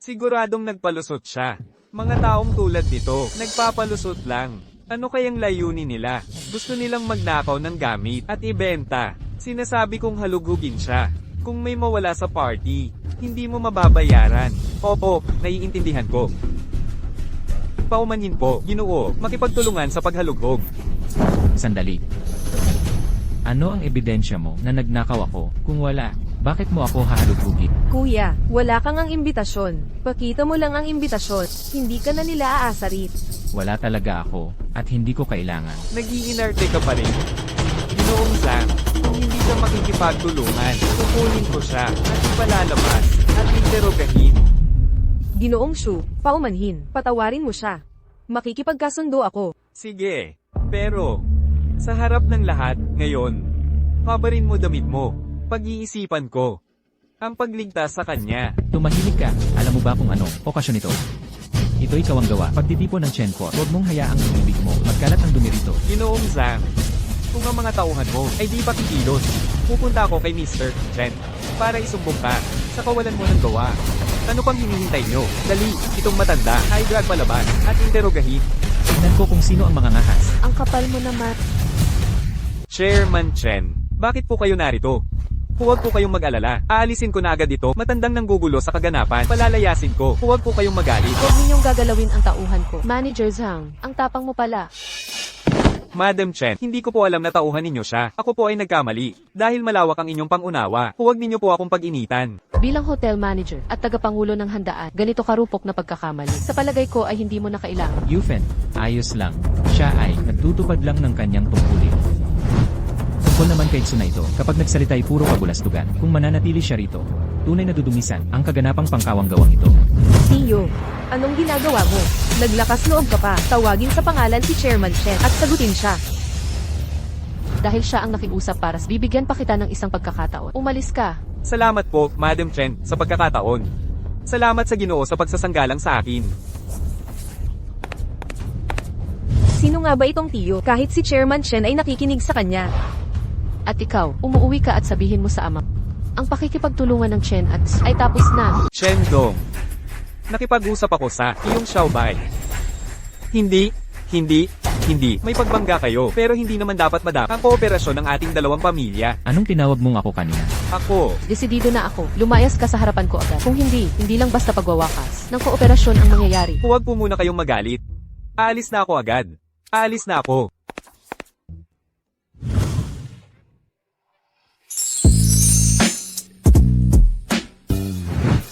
Siguradong nagpalusot siya. Mga taong tulad nito, nagpapalusot lang. Ano kayang layunin nila? Gusto nilang magnakaw ng gamit at ibenta. Sinasabi kong halugugin siya. Kung may mawala sa party, hindi mo mababayaran. Opo, naiintindihan ko. Paumanhin po, Ginoo, makipagtulungan sa paghalughog. Sandali. Ano ang ebidensya mo na nagnakaw ako? Kung wala, bakit mo ako hahalugugin? Kuya, wala kang ang imbitasyon. Pakita mo lang ang imbitasyon. Hindi ka na nila aasarit. Wala talaga ako, at hindi ko kailangan. Nag-iinarte ka pa rin. Ginoong Zhang, kung hindi ka makikipagtulungan, kukunin ko siya at ipalalabas at interogahin. Ginoong Shu, paumanhin. Patawarin mo siya. Makikipagkasundo ako. Sige, pero sa harap ng lahat, ngayon, kabarin mo damit mo. Pag-iisipan ko ang pagligtas sa kanya. Tumahimik ka, alam mo ba kung anong okasyon ito? Ito ikaw ang gawa. Pagtitipon ng Chen Court, huwag mong hayaang ang bibig mo magkalat ng dumi rito. Ginoong Zhang, kung ang mga tauhan mo ay di pa kikilos, pupunta ako kay Mr. Chen para isumbong ka sa kawalan mo ng gawa. Ano pang hinihintay nyo? Dali, itong matanda ay drag palabas at interogahin. Tingnan ko kung sino ang mga ngahas. Ang kapal mo naman. Chairman Chen, bakit po kayo narito? Huwag po kayong mag-alala. Aalisin ko na agad ito. Matandang nanggugulo sa kaganapan. Palalayasin ko. Huwag po kayong magalit. Huwag ninyong gagalawin ang tauhan ko. Manager Zhang, ang tapang mo pala. Madam Chen, hindi ko po alam na tauhan ninyo siya. Ako po ay nagkamali. Dahil malawak ang inyong pangunawa, huwag ninyo po akong pag-initan. Bilang hotel manager at tagapangulo ng handaan, ganito karupok na pagkakamali. Sa palagay ko ay hindi mo na kailangan. Yufen, ayos lang. Siya ay nagtutupad lang ng kanyang tungkulin. Tungkol naman kay Tsuna ito, kapag nagsalita ay puro kabulastugan. Kung mananatili siya rito, tunay na dudumisan ang kaganapang pangkawang gawang ito. Tiyo, anong ginagawa mo? Naglakas loob ka pa. Tawagin sa pangalan si Chairman Chen at sagutin siya. Dahil siya ang nakiusap para bibigyan pa kita ng isang pagkakataon. Umalis ka. Salamat po, Madam Chen, sa pagkakataon. Salamat sa Ginoo sa pagsasanggalang sa akin. Sino nga ba itong Tiyo? Kahit si Chairman Chen ay nakikinig sa kanya. At ikaw, umuwi ka at sabihin mo sa ama. Ang pakikipagtulungan ng Chen at ay tapos na. Chen Dong, Nakipag-usap ako sa iyong Xiaobay. Hindi. May pagbangga kayo, pero hindi naman dapat madapa ang kooperasyon ng ating dalawang pamilya. Anong tinawag mong ako kanina? Ako, Desidido na ako. Lumayas ka sa harapan ko agad. Kung hindi lang basta pagwawakas ng kooperasyon ang mangyayari. huwag po muna kayong magalit. Aalis na ako agad. Aalis na ako.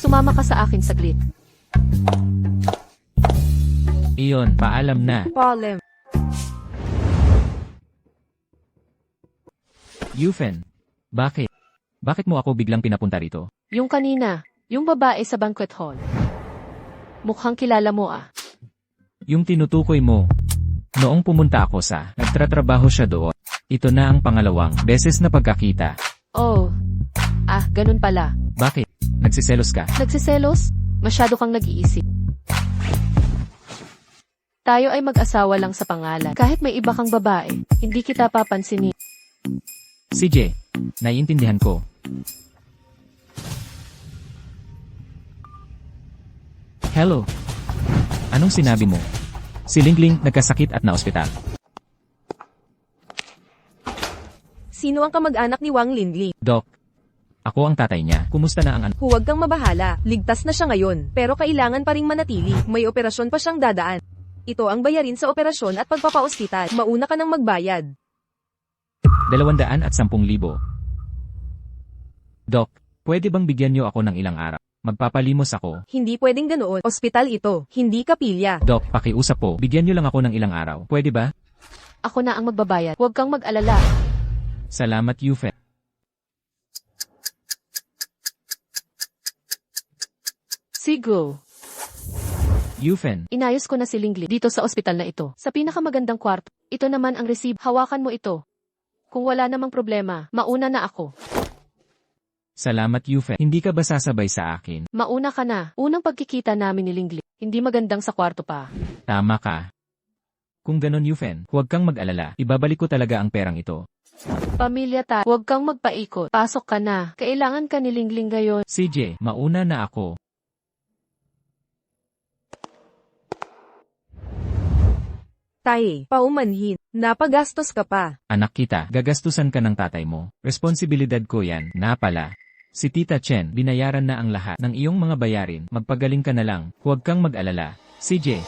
Sumama ka sa akin saglit. Iyon, paalam na. Palem. Yufen. Bakit? Bakit mo ako biglang pinapunta rito? Yung kanina, yung babae sa banquet hall. Mukhang kilala mo ah. Yung tinutukoy mo. Noong pumunta ako sa, nagtratrabaho siya doon. Ito na ang pangalawang beses na pagkakita. Oh. Ganun pala. Bakit? Nagsiselos ka? Nagsiselos? Masyado kang nag-iisip. Tayo ay mag-asawa lang sa pangalan. Kahit may iba kang babae, hindi kita papansinin. CJ, naiintindihan ko. Hello. Anong sinabi mo? Si Lingling nagkasakit at naospital. Sino ang kamag-anak ni Wang Linling? Doc, ako ang tatay niya. Kumusta na ang anak? Huwag kang mabahala, ligtas na siya ngayon, pero kailangan pa ring manatili, may operasyon pa siyang dadaan. Ito ang bayarin sa operasyon at pagpapa-ospital, mauna ka nang magbayad. 210,000. Doc, pwede bang bigyan niyo ako ng ilang araw? Magpapalimos ako. Hindi pwedeng ganoon, ospital ito, hindi kapilya. Doc, pakiusap po, bigyan niyo lang ako ng ilang araw. Pwede ba? Ako na ang magbabayad. Huwag kang mag-alala. Salamat, Yufen. Sigo. Yufen, Inayos ko na si Lingli dito sa ospital na ito. Sa pinakamagandang kwarto. Ito naman ang receipt. Hawakan mo ito. Kung wala namang problema, mauna na ako. salamat Yufen. Hindi ka ba sasabay sa akin? Mauna ka na. Unang pagkikita namin ni Lingli. Hindi magandang sa kwarto pa. Tama ka. Kung ganon Yufen, huwag kang mag-alala. Ibabalik ko talaga ang perang ito. Pamilya ta. Huwag kang magpaikot. Pasok ka na. Kailangan ka ni Lingling ngayon. CJ, mauna na ako. Tay, paumanhin, napagastos ka pa. Anak kita, gagastusan ka ng tatay mo. Responsibilidad ko yan, na pala. Si Tita Chen, binayaran na ang lahat ng iyong mga bayarin. Magpagaling ka na lang. Huwag kang mag-alala. CJ.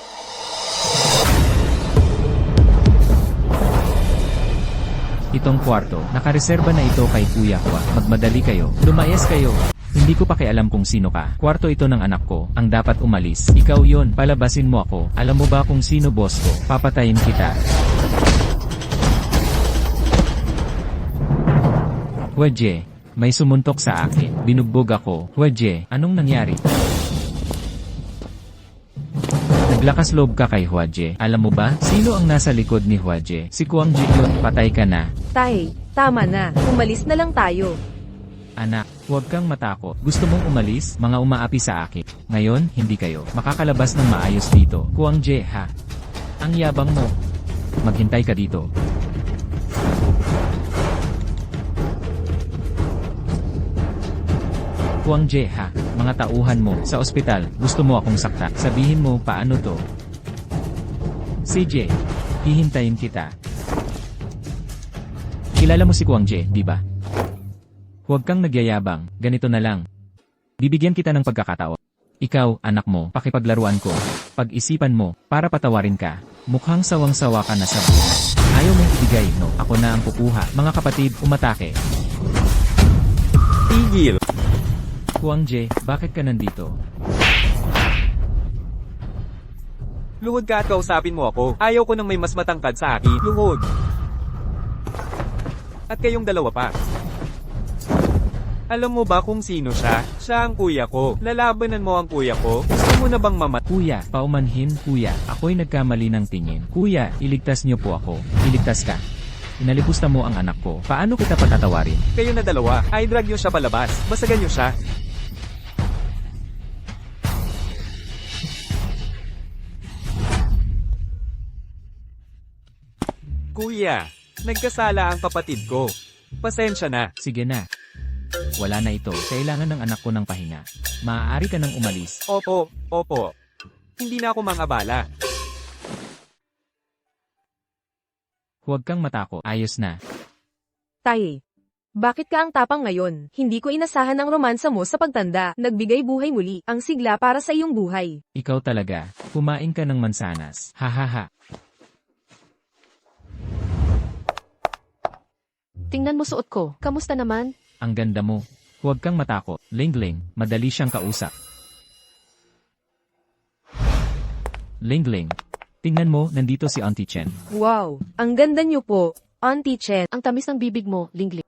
Itong kwarto, nakareserba na ito kay Kuya Hua. Magmadali kayo. Lumayas kayo. Hindi ko pakialam kung sino ka. Kwarto ito ng anak ko. Ang dapat umalis. Ikaw yon. Palabasin mo ako. Alam mo ba kung sino boss ko? Papatayin kita. Huadje, may sumuntok sa akin. Binugbog ako. Huadje, anong nangyari? Naglakas loob ka kay Huadje. Alam mo ba, sino ang nasa likod ni Huadje? Si Kuang Ji yun. Patay ka na. Tay, tama na, umalis na lang tayo. Anak, huwag kang matakot. Gusto mong umalis? Mga umaapi sa akin. Ngayon, hindi kayo makakalabas ng maayos dito. Kuang Je, ha? Ang yabang mo. Maghintay ka dito. Kuang Je, ha? Mga tauhan mo sa ospital. Gusto mo akong sakta. Sabihin mo paano to. CJ, hihintayin kita. Kilala mo si Kuang Je, di ba? Huwag kang nagyayabang, ganito na lang. Bibigyan kita ng pagkakataon. Ikaw, anak mo, pakipaglaruan ko. Pag-isipan mo, para patawarin ka. Mukhang sawang-sawa ka na sa buhay. Ayaw mong ibigay, no? Ako na ang kukuha. Mga kapatid, umatake. Tigil. Kuang Je, bakit ka nandito? Luhod ka at kausapin mo ako. Ayaw ko nang may mas matangkad sa akin. Luhod. At kayong dalawa pa. Alam mo ba kung sino siya? Siya ang kuya ko. Lalabanan mo ang kuya ko? Gusto mo na bang mamat? Kuya, paumanhin, kuya. Ako'y nagkamali ng tingin. Kuya, iligtas niyo po ako. Iligtas ka. Inalipusta mo ang anak ko. Paano kita patatawarin? Kayo na dalawa, ay drag nyo siya palabas. Basagan nyo siya. Kuya, nagkasala ang kapatid ko. Pasensya na. Sige na. Wala na ito. Kailangan ng anak ko ng pahinga. Maaari ka nang umalis. Opo, opo. Hindi na ako mangabala. Huwag kang matakot. Ayos na. Tae. Bakit ka ang tapang ngayon? Hindi ko inasahan ang romansa mo sa pagtanda. Nagbigay buhay muli, ang sigla para sa iyong buhay. Ikaw talaga. Kumain ka ng mansanas. Hahaha. Tingnan mo suot ko. Kamusta naman? Ang ganda mo. Huwag kang matakot. Lingling, madali siyang kausap. Lingling. Tingnan mo, nandito si Auntie Chen. Wow, ang ganda niyo po, Auntie Chen. Ang tamis ng bibig mo, Lingling.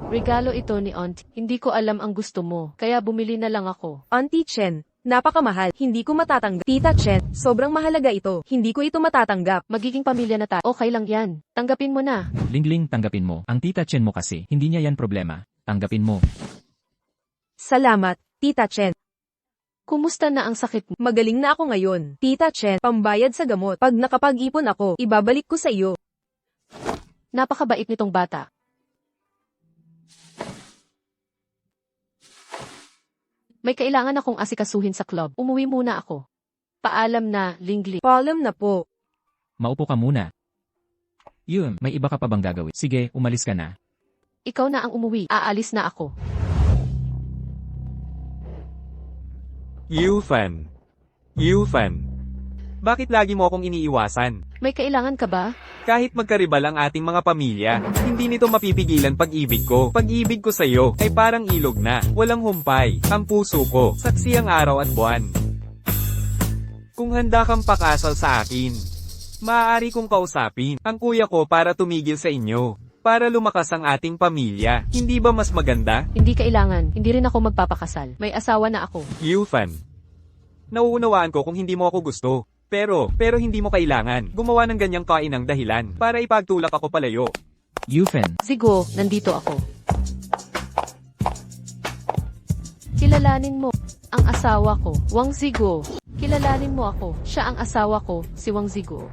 Regalo ito ni Auntie. Hindi ko alam ang gusto mo, kaya bumili na lang ako. Auntie Chen, napakamahal, hindi ko matatanggap. Tita Chen, sobrang mahalaga ito, hindi ko ito matatanggap. Magiging pamilya na tayo. Okay lang yan. Tanggapin mo na. Lingling, tanggapin mo. Ang tita Chen mo kasi, hindi niya yan problema. Tanggapin mo. Salamat, Tita Chen. Kumusta na ang sakit mo? Magaling na ako ngayon. Tita Chen, pambayad sa gamot. Pag nakapag-ipon ako, ibabalik ko sa iyo. Napakabait nitong bata. May kailangan akong asikasuhin sa club. Umuwi muna ako. Paalam na, Lingling. Paalam na po. Maupo ka muna. Yun, may iba ka pa bang gagawin? Sige, umalis ka na. Ikaw na ang umuwi. Aalis na ako. Yufan. Yufan. Bakit lagi mo akong iniiwasan? May kailangan ka ba? Kahit magkaribal ang ating mga pamilya, hindi nito mapipigilan pag-ibig ko. Pag-ibig ko sa'yo ay parang ilog na, walang humpay. Ang puso ko, saksi ang araw at buwan. Kung handa kang pakasal sa akin, maaari kong kausapin ang kuya ko para tumigil sa inyo. Para lumakas ang ating pamilya. Hindi ba mas maganda? Hindi kailangan. Hindi rin ako magpapakasal. May asawa na ako. Yufan. Nauunawaan ko kung hindi mo ako gusto. Pero hindi mo kailangan gumawa ng ganyang kainang dahilan para ipagtulak ako palayo. Yufen, Zigo, nandito ako. Kilalanin mo ang asawa ko, Wang Zigo. Kilalanin mo ako. Siya ang asawa ko, si Wang Zigo.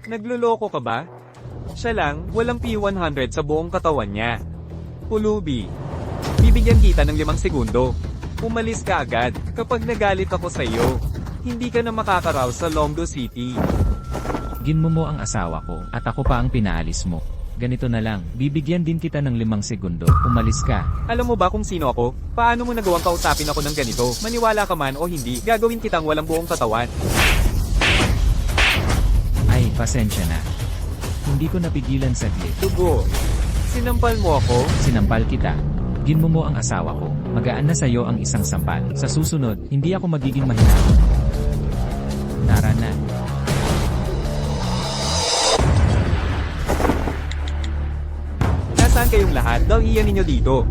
Nagluloko ka ba? Siya lang, walang P100 sa buong katawan niya. Pulubi. Bibigyan kita ng 5 segundo. Umalis ka agad kapag nagalit ako sa iyo. Hindi ka na makakaraw sa Longdo City. ginmo mo ang asawa ko, at ako pa ang pinaalis mo. Ganito na lang, bibigyan din kita ng 5 segundo. Umalis ka. Alam mo ba kung sino ako? Paano mo nagawang kausapin ako ng ganito? Maniwala ka man o hindi, gagawin kitang walang buong katawan. Ay, pasensya na. Hindi ko napigilan saglit. Dugo. Sinampal mo ako? Sinampal kita. Ginmo mo ang asawa ko. Magaan na sa'yo ang isang sampal. Sa susunod, hindi ako magiging mahinahon. Tara na. Nasaan kayong lahat? Dahiyan ninyo dito.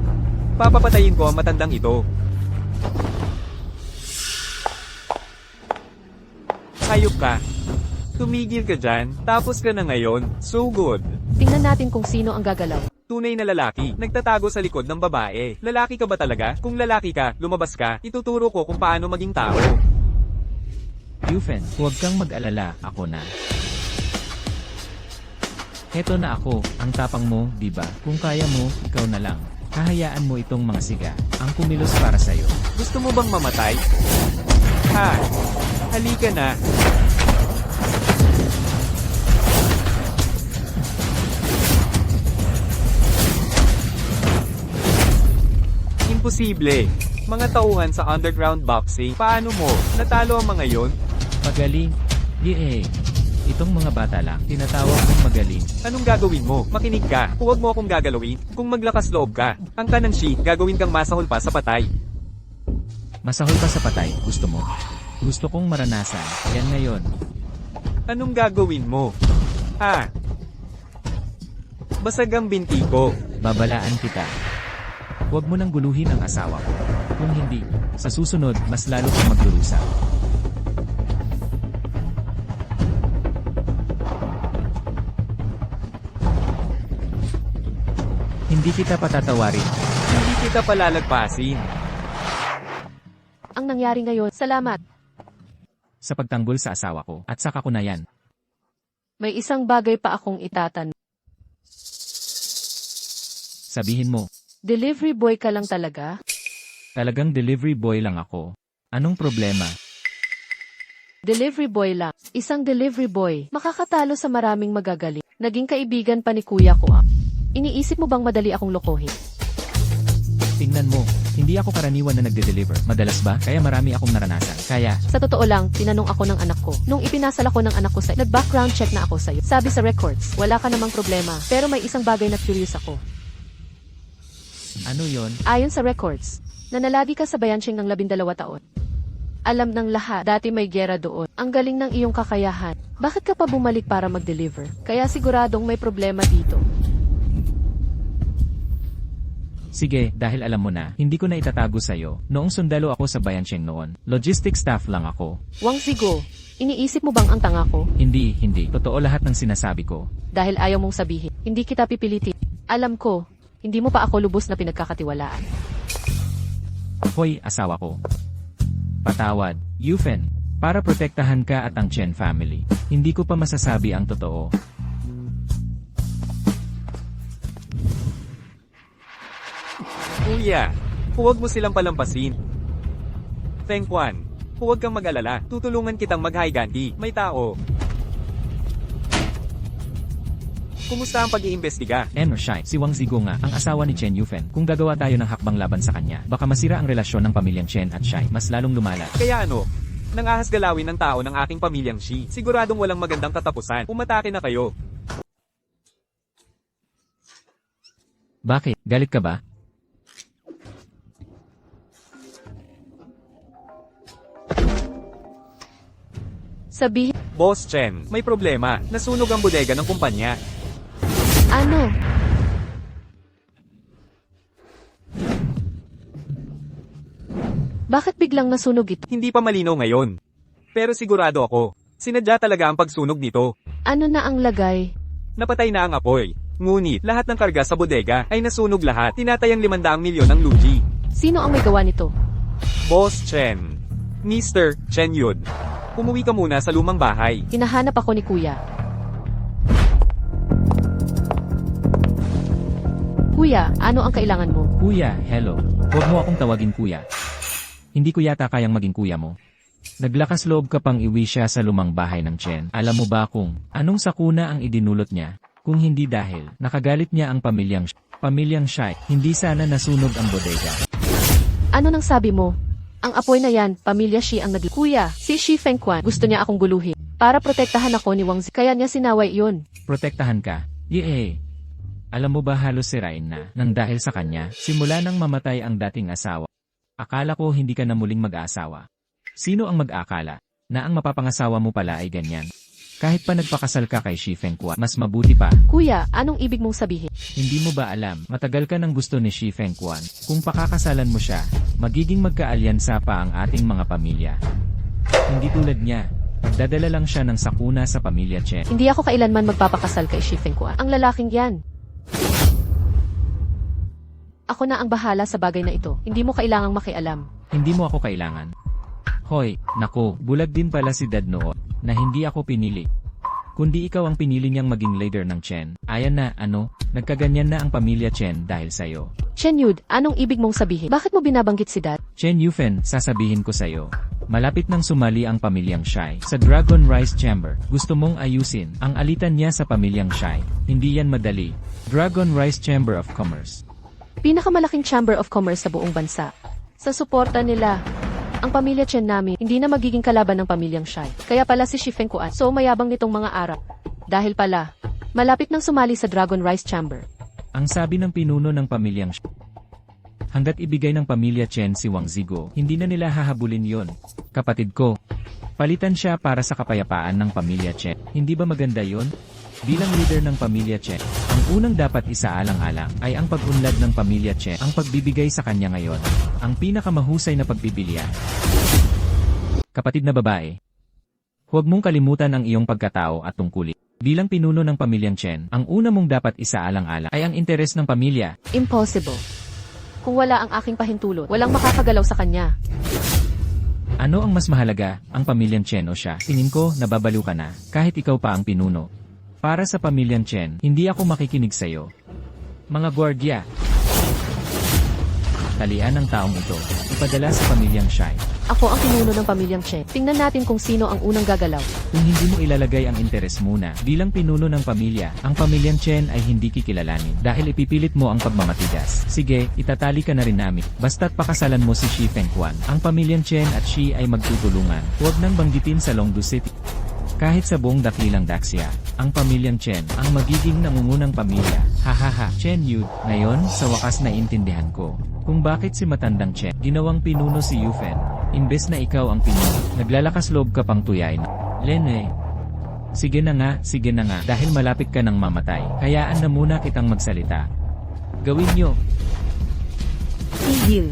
Papapatayin ko ang matandang ito. Hayop ka. Tumigil ka dyan, tapos ka na ngayon. So good. Tingnan natin kung sino ang gagalaw. Tunay na lalaki, nagtatago sa likod ng babae. Lalaki ka ba talaga? Kung lalaki ka, lumabas ka, ituturo ko kung paano maging tao. Yufen, huwag kang mag-alala, ako na. Heto na ako, ang tapang mo, di ba? Kung kaya mo, ikaw na lang. Hahayaan mo itong mga siga, ang kumilos para sa'yo. Gusto mo bang mamatay? Ha? Halika na. Imposible. Mga tauhan sa underground boxing. Paano mo? Natalo ang mga yon? Magaling. Yee. Itong mga bata lang, tinatawag kong magaling. Anong gagawin mo? Makinig ka. Huwag mo akong gagalawin. Kung maglakas loob ka, ang kanang shi, gagawin kang masahol pa sa patay. Masahol pa sa patay, gusto mo? Gusto kong maranasan. Yan ngayon. Anong gagawin mo? Ha? Basag ang binti ko. Babalaan kita. Huwag mo nang guluhin ang asawa ko. Kung hindi, sa susunod, mas lalo kang magdurusa. Hindi kita patatawarin. Hindi kita palalagpasin. Ang nangyari ngayon, salamat. Sa pagtanggol sa asawa ko, at saka ko na yan. May isang bagay pa akong itatanong. Sabihin mo. Delivery boy ka lang talaga? Talagang delivery boy lang ako. Anong problema? Delivery boy lang. Isang delivery boy. Makakatalo sa maraming magagaling. Naging kaibigan pa ni kuya ko. Iniisip mo bang madali akong lokohin? Tingnan mo, hindi ako karaniwan na nagde-deliver. Madalas ba? Kaya marami akong naranasan. Kaya, Sa totoo lang, tinanong ako ng anak ko. Nung ipinasal ako ng anak ko sa'yo, nag-background check na ako sa'yo. Sabi sa records, wala ka namang problema. Pero may isang bagay na curious ako. ano yon? Ayon sa records, nanalagi ka sa Bayanseng ng 12 taon. Alam ng lahat, dati may gera doon. Ang galing ng iyong kakayahan. Bakit ka pa bumalik para mag-deliver? Kaya siguradong may problema dito. Sige, dahil alam mo na, hindi ko na itatago sa'yo. Noong sundalo ako sa Bayanseng noon, logistics staff lang ako. Wang Zigo, iniisip mo bang ang tanga ko? Hindi. Totoo lahat ng sinasabi ko. Dahil ayaw mong sabihin, hindi kita pipilitin. Alam ko, hindi mo pa ako lubos na pinagkakatiwalaan. Hoy, asawa ko. Patawad, Yufen. Para protektahan ka at ang Chen family. Hindi ko pa masasabi ang totoo. Kuya, huwag mo silang palampasin. Feng Quan, huwag kang mag-alala. Tutulungan kitang mag-high-ganti. May tao. Kumusta ang pag-iimbestiga? Shai, si Wang Zigo nga, ang asawa ni Chen Yufen. Kung gagawa tayo ng hakbang laban sa kanya, baka masira ang relasyon ng pamilyang Chen at Shai, mas lalong lumala. Kaya ano? Nangahas galawin ng tao ng aking pamilyang Shi. Siguradong walang magandang katapusan. Umatake na kayo. Bakit? Galit ka ba? Sabihin, Boss Chen, may problema. Nasunog ang bodega ng kumpanya. ano? Bakit biglang nasunog ito? Hindi pa malinaw ngayon. Pero sigurado ako, sinadya talaga ang pagsunog nito. Ano na ang lagay? Napatay na ang apoy. Ngunit, lahat ng karga sa bodega ay nasunog lahat. Tinatayang 500 milyon ang lugi. Sino ang may gawa nito? Boss Chen. Mr. Chen Yun. Umuwi ka muna sa lumang bahay. Hinahanap ako ni kuya. Kuya, ano ang kailangan mo? Kuya, hello. Huwag mo akong tawagin kuya. Hindi ko yata kayang maging kuya mo. Naglakas loob ka pang iwi siya sa lumang bahay ng Chen. Alam mo ba kung anong sakuna ang idinulot niya? Kung hindi dahil nakagalit niya ang pamilyang Shai, hindi sana nasunog ang bodega. Ano nang sabi mo? Ang apoy na yan, pamilya Shi ang Kuya, si Shi Fengquan, gusto niya akong guluhin. Para protektahan ako ni Wang Zi, kaya niya sinaway yun. Protektahan ka? Yee. Alam mo ba halos sirain na, nang dahil sa kanya, simula nang mamatay ang dating asawa. Akala ko hindi ka na muling mag-aasawa. Sino ang mag-akala na ang mapapangasawa mo pala ay ganyan? Kahit pa nagpakasal ka kay Shi Fengquan, mas mabuti pa. Kuya, anong ibig mong sabihin? Hindi mo ba alam, matagal ka nang gusto ni Shi Fengquan. Kung pakakasalan mo siya, magiging magkaalyansa pa ang ating mga pamilya. Hindi tulad niya. Dadala lang siya ng sakuna sa pamilya Chen. Hindi ako kailanman magpapakasal kay Shi Fengquan. Ang lalaking yan. Ako na ang bahala sa bagay na ito. Hindi mo kailangang makialam. Hindi mo ako kailangan. Hoy, nako, bulag din pala si Dad noon, na hindi ako pinili. Kundi ikaw ang pinili niyang maging leader ng Chen. Ayan na, nagkaganyan na ang pamilya Chen dahil sa'yo. Chen Yud, anong ibig mong sabihin? Bakit mo binabanggit si Dad? Chen Yufen, sasabihin ko sa'yo. Malapit nang sumali ang pamilyang Shai sa Dragon Rice Chamber. Gusto mong ayusin ang alitan niya sa pamilyang Shai. Hindi yan madali. Dragon Rice Chamber of Commerce. Pinakamalaking Chamber of Commerce sa buong bansa. Sa suporta nila, ang pamilya Chen namin hindi na magiging kalaban ng pamilyang Shai. Kaya pala si Shi Fengquan so mayabang nitong mga Arab. Dahil pala, malapit nang sumali sa Dragon Rice Chamber. Ang sabi ng pinuno ng pamilyang Shai, hanggat ibigay ng pamilya Chen si Wang Zigo, hindi na nila hahabulin yon. Kapatid ko, palitan siya para sa kapayapaan ng pamilya Chen. Hindi ba maganda yon? Bilang leader ng pamilya Chen, ang unang dapat isaalang-alang ay ang pag-unlad ng pamilya Chen. Ang pagbibigay sa kanya ngayon, ang pinakamahusay na pagbibilian. Kapatid na babae, huwag mong kalimutan ang iyong pagkatao at tungkulin. Bilang pinuno ng pamilyang Chen, ang una mong dapat isaalang-alang ay ang interes ng pamilya. Impossible. Kung wala ang aking pahintulot, walang makakagalaw sa kanya. Ano ang mas mahalaga, ang pamilyang Chen o siya? Tingin ko, nababaliw ka na, kahit ikaw pa ang pinuno. Para sa pamilyang Chen, hindi ako makikinig sa'yo. Mga gwardiya, talian ng taong ito, ipadala sa pamilyang Shai. Ako ang pinuno ng pamilyang Chen. Tingnan natin kung sino ang unang gagalaw. Kung hindi mo ilalagay ang interes muna, bilang pinuno ng pamilya, ang pamilyang Chen ay hindi kikilalanin dahil ipipilit mo ang pagmamatigas. Sige, itatali ka na rin namin. Basta't pakasalan mo si Shi Fengquan. Ang pamilyang Chen at Shi ay magtutulungan. Huwag nang banggitin sa Longdu City. Kahit sa buong dakilang Daxia, ang pamilyang Chen ang magiging nangungunang pamilya. Hahaha, Chen Yu, ngayon sa wakas na intindihan ko kung bakit si matandang Chen ginawang pinuno si Yufen. Imbes na ikaw ang pinuno, naglalakas loob ka pang tuyain. Lene. Sige na nga, dahil malapit ka nang mamatay. Hayaan na muna kitang magsalita. Gawin nyo. Tigil.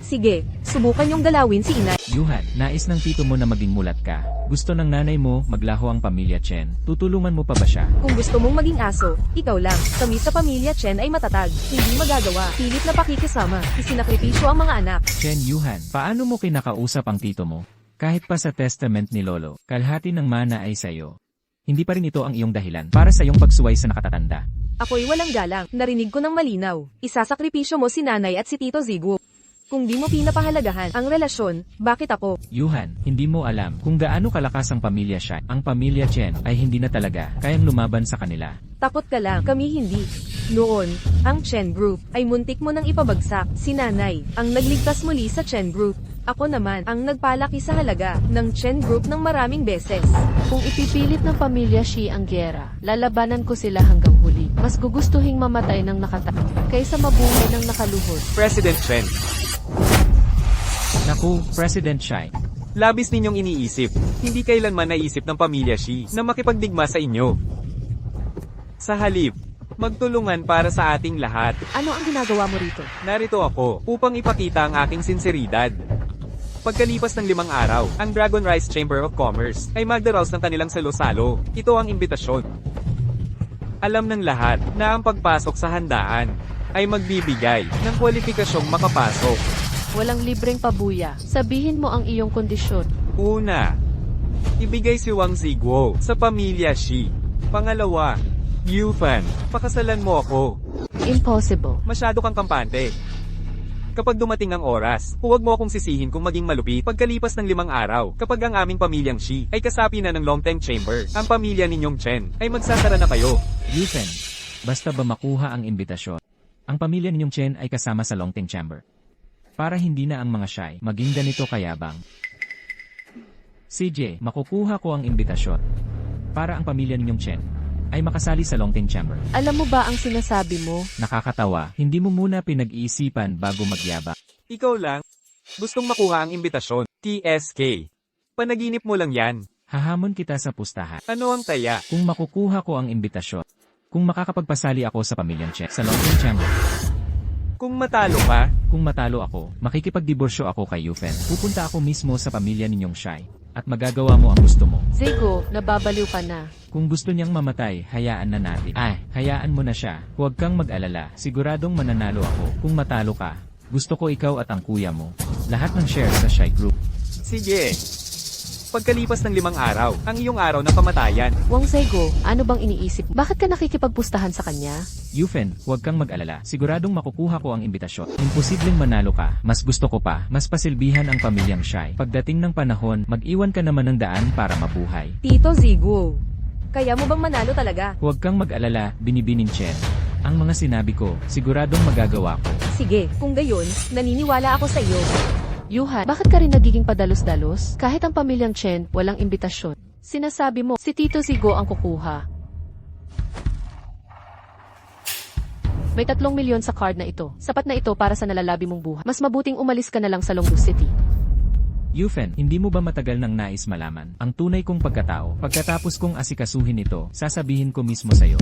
Sige, subukan yung galawin si inay. Yuhan, nais ng tito mo na maging mulat ka. Gusto ng nanay mo, maglaho ang pamilya Chen. Tutulungan mo pa ba siya? Kung gusto mong maging aso, ikaw lang. Kami sa pamilya Chen ay matatag. Hindi magagawa. Pilit na pakikisama. Isinakripisyo ang mga anak. Chen Yuhan, paano mo kinakausap ang tito mo? Kahit pa sa testament ni Lolo, kalahati ng mana ay sayo. Hindi pa rin ito ang iyong dahilan para sa iyong pagsuway sa nakatatanda. Ako'y walang galang. Narinig ko ng malinaw. Isasakripisyo mo si nanay at si Tito Ziguo. Kung di mo pinapahalagahan ang relasyon, bakit ako? Yuhan, hindi mo alam kung gaano kalakas ang pamilya Shai. Ang pamilya Chen ay hindi na talaga kayang lumaban sa kanila. Takot ka lang, kami hindi. Noon, ang Chen Group ay muntik mo nang ipabagsak. Si nanay ang nagligtas muli sa Chen Group. Ako naman ang nagpalaki sa halaga ng Chen Group ng maraming beses. Kung ipipilit ng pamilya Shi ang giyera, lalabanan ko sila hanggang huli. Mas gugustuhing mamatay ng nakatakot kaysa mabuhay ng nakaluhod. President Chen, Naku, President Shai. labis ninyong iniisip. Hindi kailanman naisip ng pamilya Shi na makipagdigma sa inyo. Sa halip, magtulungan para sa ating lahat. Ano ang ginagawa mo rito? Narito ako upang ipakita ang aking sinseridad. Pagkalipas ng 5 araw, ang Dragon Rise Chamber of Commerce ay magdaraos ng kanilang salo-salo. Ito ang imbitasyon. Alam ng lahat na ang pagpasok sa handaan ay magbibigay ng kwalipikasyong makapasok. Walang libreng pabuya. Sabihin mo ang iyong kondisyon. Una, ibigay si Wang Ziguo sa pamilya Shi. Pangalawa, Yufan, pakasalan mo ako. Impossible. Masyado kang kampante. Kapag dumating ang oras, huwag mo akong sisihin kung maging malupit pagkalipas ng 5 araw. Kapag ang aming pamilyang Shi ay kasapi na ng Longteng Chamber, ang pamilya ninyong Chen ay magsasara na kayo. Yufen, basta ba makuha ang imbitasyon? Ang pamilya ninyong Chen ay kasama sa Longteng Chamber. Para hindi na ang mga Shai maging ganito kayabang. CJ, makukuha ko ang imbitasyon. Para ang pamilya ninyong Chen ay makasali sa Longteng Chamber. Alam mo ba ang sinasabi mo? Nakakatawa, hindi mo muna pinag-iisipan bago magyabang. Ikaw lang, gustong makuha ang imbitasyon. TSK. Panaginip mo lang yan. Hahamon kita sa pustahan. Ano ang taya? Kung makukuha ko ang imbitasyon. Kung makakapagpasali ako sa pamilyang Chen sa Longteng Chamber. Kung matalo ka, Kung matalo ako, makikipagdiborsyo ako kay Yufen. Pupunta ako mismo sa pamilya ninyong Shai. At magagawa mo ang gusto mo. Zigo, nababaliw ka na. Kung gusto niyang mamatay, hayaan na natin. Hayaan mo na siya. Huwag kang mag-alala. Siguradong mananalo ako. Kung matalo ka, gusto ko ikaw at ang kuya mo. Lahat ng shares sa Shai Group. sige. Pagkalipas ng 5 araw, ang iyong araw ng kamatayan. Wang Zigo, ano bang iniisip? Bakit ka nakikipagpustahan sa kanya? Yufen, huwag kang mag-alala. Siguradong makukuha ko ang imbitasyon. Imposibleng manalo ka. Mas gusto ko pa, mas pasilbihan ang pamilyang Shai. Pagdating ng panahon, mag-iwan ka naman ng daan para mabuhay. Tito Ziguo. Kaya mo bang manalo talaga? Huwag kang mag-alala, binibinin Chen. Ang mga sinabi ko, siguradong magagawa ko. Sige, kung gayon, naniniwala ako sa iyo. Yuhan, bakit ka rin nagiging padalos-dalos? Kahit ang pamilyang Chen, walang imbitasyon. Sinasabi mo, si Tito Zigo ang kukuha. May 3 milyon sa card na ito. Sapat na ito para sa nalalabi mong buhay. Mas mabuting umalis ka na lang sa Longdu City. Yufen, hindi mo ba matagal nang nais malaman ang tunay kong pagkatao? Pagkatapos kong asikasuhin ito, sasabihin ko mismo sa'yo.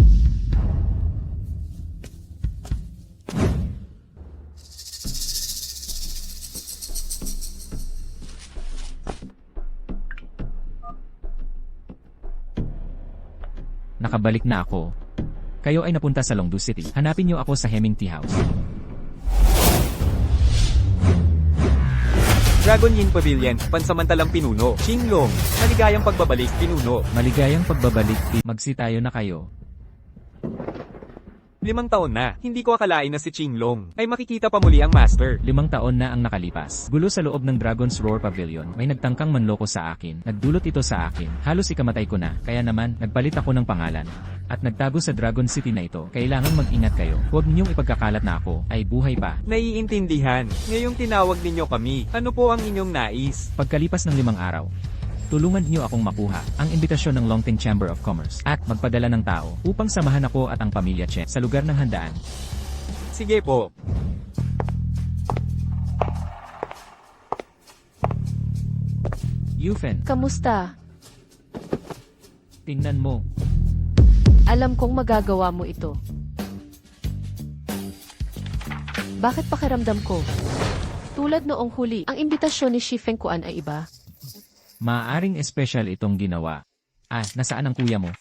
Nakabalik na ako. Kayo ay napunta sa Longdu City. Hanapin niyo ako sa Heming Tea House. Dragon Yin Pavilion, pansamantalang pinuno. Qinglong, maligayang pagbabalik, pinuno. Maligayang pagbabalik. Magsi tayo na kayo. 5 taon na, hindi ko akalain na si Qinglong ay makikita pa muli ang Master. 5 taon na ang nakalipas. Gulo sa loob ng Dragon's Roar Pavilion. May nagtangkang manloko sa akin. Nagdulot ito sa akin. Halos ikamatay ko na. Kaya naman, nagpalit ako ng pangalan. At nagtago sa Dragon City na ito. Kailangan mag-ingat kayo. Huwag ninyong ipagkakalat na ako ay buhay pa. Naiintindihan. Ngayong tinawag ninyo kami. Ano po ang inyong nais? Pagkalipas ng 5 araw, tulungan niyo akong makuha ang imbitasyon ng Longting Chamber of Commerce at magpadala ng tao upang samahan ako at ang pamilya Chen sa lugar ng handaan. Sige po. Yufen, Kamusta? tingnan mo. Alam kong magagawa mo ito. Bakit pakiramdam ko? Tulad noong huli, ang imbitasyon ni Shifeng Kuan ay iba. Maaaring espesyal itong ginawa. Nasaan ang kuya mo?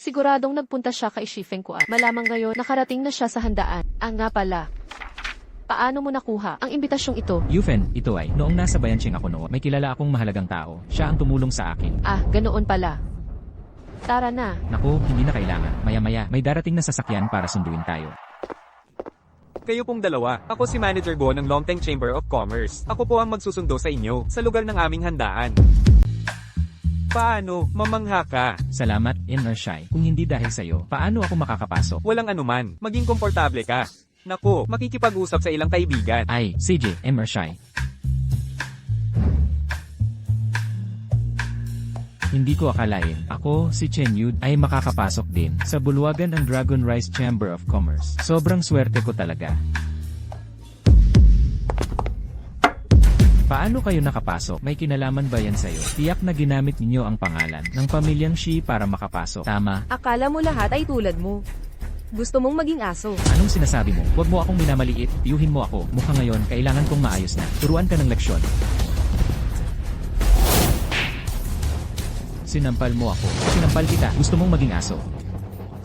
Siguradong nagpunta siya kay Shifeng Kuan. Malamang ngayon, nakarating na siya sa handaan. Nga pala. Paano mo nakuha ang imbitasyong ito? Yufen, ito ay, noong nasa Bayancheng ako noon, may kilala akong mahalagang tao. Siya ang tumulong sa akin. Ganoon pala. Tara na. Naku, hindi na kailangan. Maya-maya, may darating na sasakyan para sunduin tayo. Kayo pong dalawa. Ako si Manager Guo ng Longteng Chamber of Commerce. Ako po ang magsusundo sa inyo sa lugar ng aming handaan. Paano? Mamangha ka. Salamat, Inner Shy. Kung hindi dahil sa'yo, paano ako makakapasok? Walang anuman. Maging komportable ka. Naku, makikipag-usap sa ilang kaibigan. CJ, Inner Shy. Hindi ko akalain, ako, si Chen Yud, ay makakapasok din sa bulwagan ng Dragon Rise Chamber of Commerce. Sobrang swerte ko talaga. Paano kayo nakapasok? May kinalaman ba yan sa'yo? Tiyak na ginamit ninyo ang pangalan ng pamilyang Shi para makapasok. Tama. Akala mo lahat ay tulad mo. Gusto mong maging aso. Anong sinasabi mo? Huwag mo akong minamaliit, tiyuhin mo ako. Mukha ngayon, kailangan kong maayos na. Turuan ka ng leksyon. Sinampal mo ako. Sinampal kita. Gusto mong maging aso.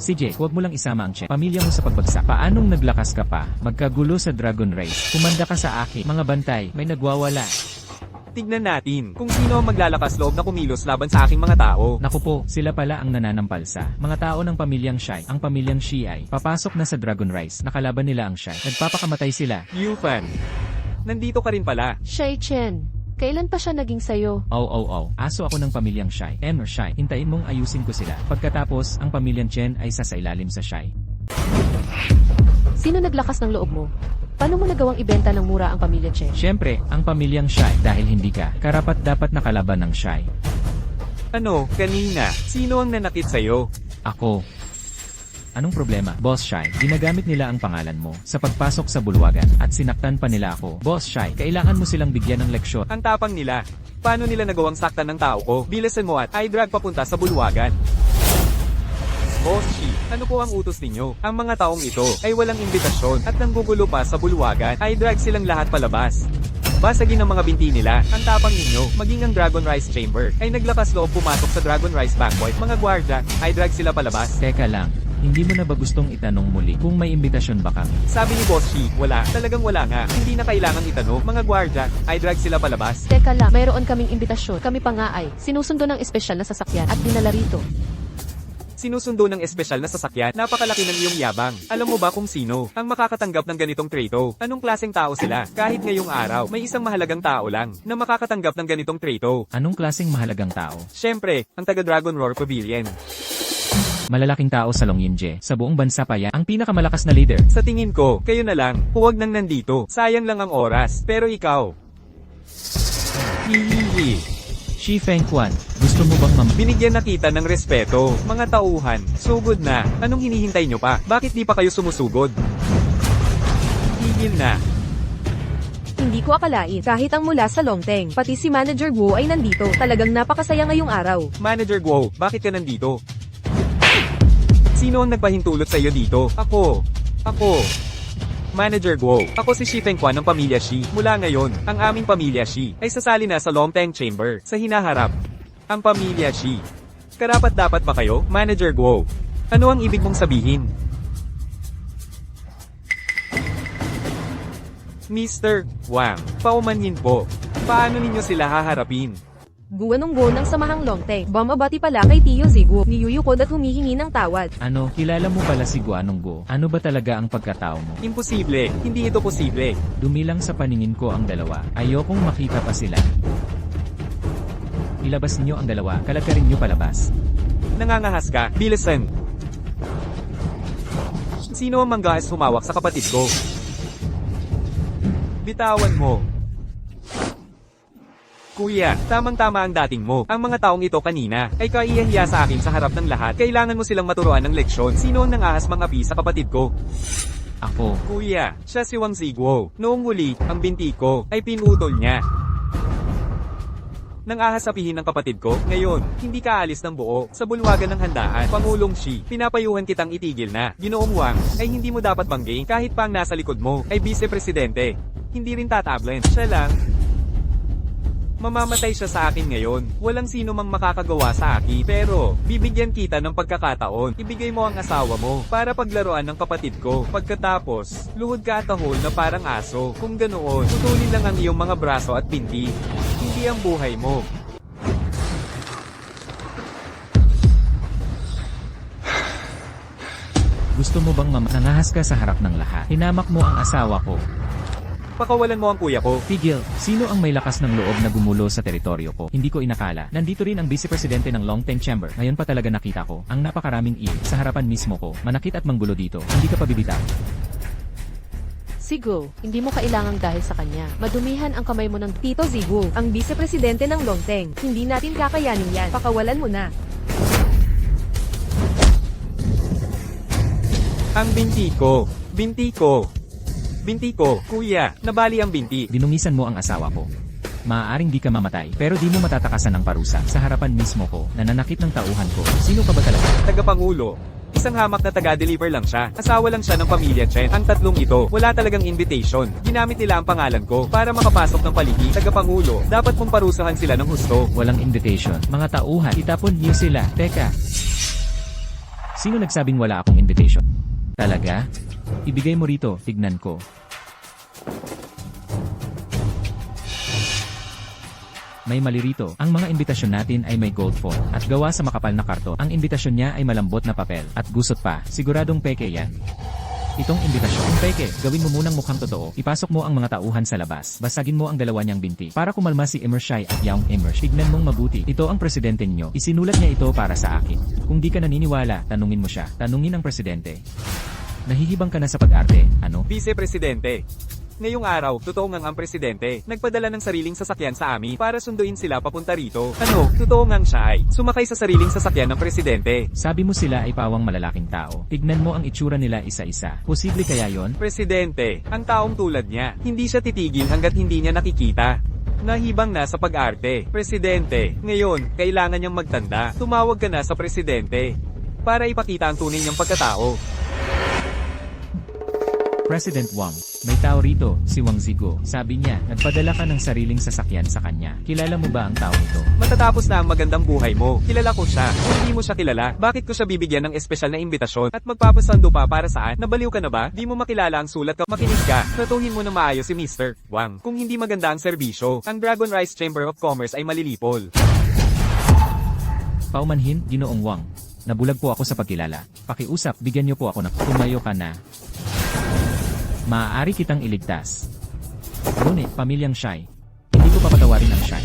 CJ, huwag mo lang isama ang Chen. Pamilya mo sa pagbagsak. Paanong naglakas ka pa? Magkagulo sa Dragon Race. Kumanda ka sa akin. Mga bantay, may nagwawala. Tignan natin kung sino ang maglalakas loob na kumilos laban sa aking mga tao. Naku po, sila pala ang nananampalsa. Mga tao ng pamilyang Shai. Ang pamilyang Shi ay papasok na sa Dragon Rise. Nakalaban nila ang Shai. Nagpapakamatay sila. Yufan, nandito ka rin pala. Shai Chen, kailan pa siya naging sayo? Aso ako ng pamilyang Shai. Or Shai. Hintayin mong ayusin ko sila. Pagkatapos, ang pamilyang Chen ay sasailalim sa Shai. Sino naglakas ng loob mo? Paano mo nagawang ibenta ng mura ang pamilya Chen? Siyempre, ang pamilyang Shai dahil hindi ka karapat dapat nakalaban ng Shai. Ano, kanina, sino ang nanakit sa'yo? Ako. Anong problema? Boss Shai, ginagamit nila ang pangalan mo sa pagpasok sa bulwagan at sinaktan pa nila ako. Boss Shai, kailangan mo silang bigyan ng leksyon. Ang tapang nila. Paano nila nagawang saktan ng tao ko? Bilisan mo at i-drag papunta sa bulwagan. Boss Shi, ano po ang utos ninyo? Ang mga taong ito ay walang imbitasyon at nanggugulo pa sa bulwagan. I-drag silang lahat palabas. Basagin ang mga binti nila. Ang tapang ninyo, maging ang Dragon Rise Chamber, ay naglakas loob pumasok sa Dragon Rise Banquet. Mga gwardya, i-drag sila palabas. Teka lang, hindi mo na ba gustong itanong muli kung may imbitasyon ba kami? Sabi ni Boss Shi, wala. Talagang wala nga. Hindi na kailangang itanong. Mga gwardya, i-drag sila palabas. Teka lang, mayroon kaming imbitasyon. Kami pa nga ay sinusundo ng espesyal na sasakyan at dinala rito. Sinusundo ng espesyal na sasakyan, napakalaki ng iyong yabang. Alam mo ba kung sino ang makakatanggap ng ganitong trato? Anong klaseng tao sila? Kahit ngayong araw, may isang mahalagang tao lang na makakatanggap ng ganitong trato. Anong klaseng mahalagang tao? Siyempre, ang taga Dragon Roar Pavilion. Malalaking tao sa Longyinje, sa buong bansa pa yan, ang pinakamalakas na leader. Sa tingin ko, kayo na lang, huwag nang nandito. Sayang lang ang oras. Pero ikaw, hihihi. Shi Feng Quan, gusto mo bang Binigyan na kita ng respeto. Mga tauhan, sugod na. Anong hinihintay nyo pa? Bakit di pa kayo sumusugod? Higil na. Hindi ko akalain. Kahit ang mula sa Longteng, pati si Manager Guo ay nandito. Talagang napakasaya ngayong araw. Manager Guo, bakit ka nandito? Sino ang nagpahintulot sa iyo dito? Ako. Manager Guo. Ako si Shi Fengquan ng pamilya Shi. Mula ngayon, ang aming pamilya Shi ay sasali na sa Longteng Chamber sa hinaharap. Ang pamilya Shi. Karapat-dapat ba kayo, Manager Guo? Ano ang ibig mong sabihin? Mr. Wang, paumanhin po. Paano ninyo sila haharapin? Guwanong-go ng samahang Longteng. Bumabati pala kay Tio Ziguo. Niyuyukod at humihingi ng tawad. Ano, kilala mo pala si Guanonggo? Ano ba talaga ang pagkatao mo? Imposible. Hindi ito posible. Dumilang sa paningin ko ang dalawa. Ayokong makita pa sila. Ilabas niyo ang dalawa, kalagkarin niyo palabas. Nangangahas ka. Bilisan. Sino ang manggaas humawak sa kapatid ko? Bitawan mo. Kuya, tamang-tama ang dating mo. Ang mga taong ito kanina ay kaiyahiya sa akin sa harap ng lahat. Kailangan mo silang maturuan ng leksyon. Sino ang nangahas mangapi sa kapatid ko? Ako. Kuya, siya si Wang Ziguo. Noong huli, ang binti ko ay pinutol niya. Nang ahasapihin ng kapatid ko, ngayon, hindi ka alis ng buo. Sa bulwagan ng handaan, Pangulong Xi, pinapayuhan kitang itigil na. Ginoong Wang, ay hindi mo dapat bangging kahit pa ang nasa likod mo ay vice-presidente. Hindi rin tatablan. Siya lang. Mamamatay siya sa akin ngayon. Walang sino mang makakagawa sa akin. Pero, bibigyan kita ng pagkakataon. Ibigay mo ang asawa mo para paglaruan ng kapatid ko. Pagkatapos, luhod ka at tahol na parang aso. Kung ganoon, putulin lang ang iyong mga braso at binti. Hindi ang buhay mo. Gusto mo bang nangahas ka sa harap ng lahat? Hinamak mo ang asawa ko. Pakawalan mo ang kuya ko. Tigil, sino ang may lakas ng loob na gumulo sa teritoryo ko? Hindi ko inakala. Nandito rin ang vice-presidente ng Longteng Chamber. Ngayon pa talaga nakita ko ang napakaraming sa harapan mismo ko. Manakit at manggulo dito. Hindi ka pa bibitaw. Sigo, hindi mo kailangang dahil sa kanya. Madumihan ang kamay mo ng Tito Ziguo, ang vice-presidente ng Longteng. Hindi natin kakayanin yan. Pakawalan mo na. Ang binti ko. Binti ko. Binti ko, kuya, nabali ang binti. Dinungisan mo ang asawa ko. Maaaring di ka mamatay, pero di mo matatakasan ng parusa. Sa harapan mismo ko, nananakit ng tauhan ko. Sino ka ba talaga? Tagapangulo. Isang hamak na taga-deliver lang siya. Asawa lang siya ng pamilya Chen. Ang tatlong ito, wala talagang invitation. Ginamit nila ang pangalan ko para makapasok ng paligi. Tagapangulo, dapat mong parusahan sila ng husto. Walang invitation. Mga tauhan, itapon niyo sila. Teka. Sino nagsabing wala akong invitation? Talaga? Ibigay mo rito, tignan ko. May mali rito. Ang mga imbitasyon natin ay may gold foil at gawa sa makapal na karton. Ang imbitasyon niya ay malambot na papel at gusot pa. Siguradong peke yan. Itong imbitasyon. Kung peke, gawin mo munang mukhang totoo. Ipasok mo ang mga tauhan sa labas. Basagin mo ang dalawa niyang binti. Para kumalma si Emershai at Young Emersh. Tignan mong mabuti. Ito ang presidente niyo. Isinulat niya ito para sa akin. Kung di ka naniniwala, tanungin mo siya. Tanungin ang presidente. Nahihibang ka na sa pag-arte, ano? Vice-presidente. Ngayong araw, totoo ngang ang presidente, nagpadala ng sariling sasakyan sa amin para sunduin sila papunta rito. Ano, totoo ngang siya ay sumakay sa sariling sasakyan ng presidente. Sabi mo sila ay pawang malalaking tao. Tignan mo ang itsura nila isa-isa. Posible kaya yon? Presidente, ang taong tulad niya, hindi siya titigil hanggat hindi niya nakikita. Nahibang na sa pag-arte. Presidente, ngayon, kailangan niyang magtanda. Tumawag ka na sa presidente para ipakita ang tunay niyang pagkatao. President Wang, may tao rito, si Wang Ziguo. Sabi niya, nagpadala ka ng sariling sasakyan sa kanya. Kilala mo ba ang tao ito? Matatapos na ang magandang buhay mo. Kilala ko siya. Kung hindi mo siya kilala, bakit ko siya bibigyan ng espesyal na imbitasyon at magpapasando pa para saan? Nabaliw ka na ba? Di mo makilala ang sulat ka. Makinig ka. Tratuhin mo na maayos si Mr. Wang. Kung hindi maganda ang serbisyo, ang Dragon Rice Chamber of Commerce ay malilipol. Paumanhin, Ginoong Wang. Nabulag po ako sa pagkilala. Pakiusap, bigyan niyo po ako ng tumayo ka na. Maaari kitang iligtas. Ngunit, pamilyang Shai. Hindi ko papatawarin ang Shai.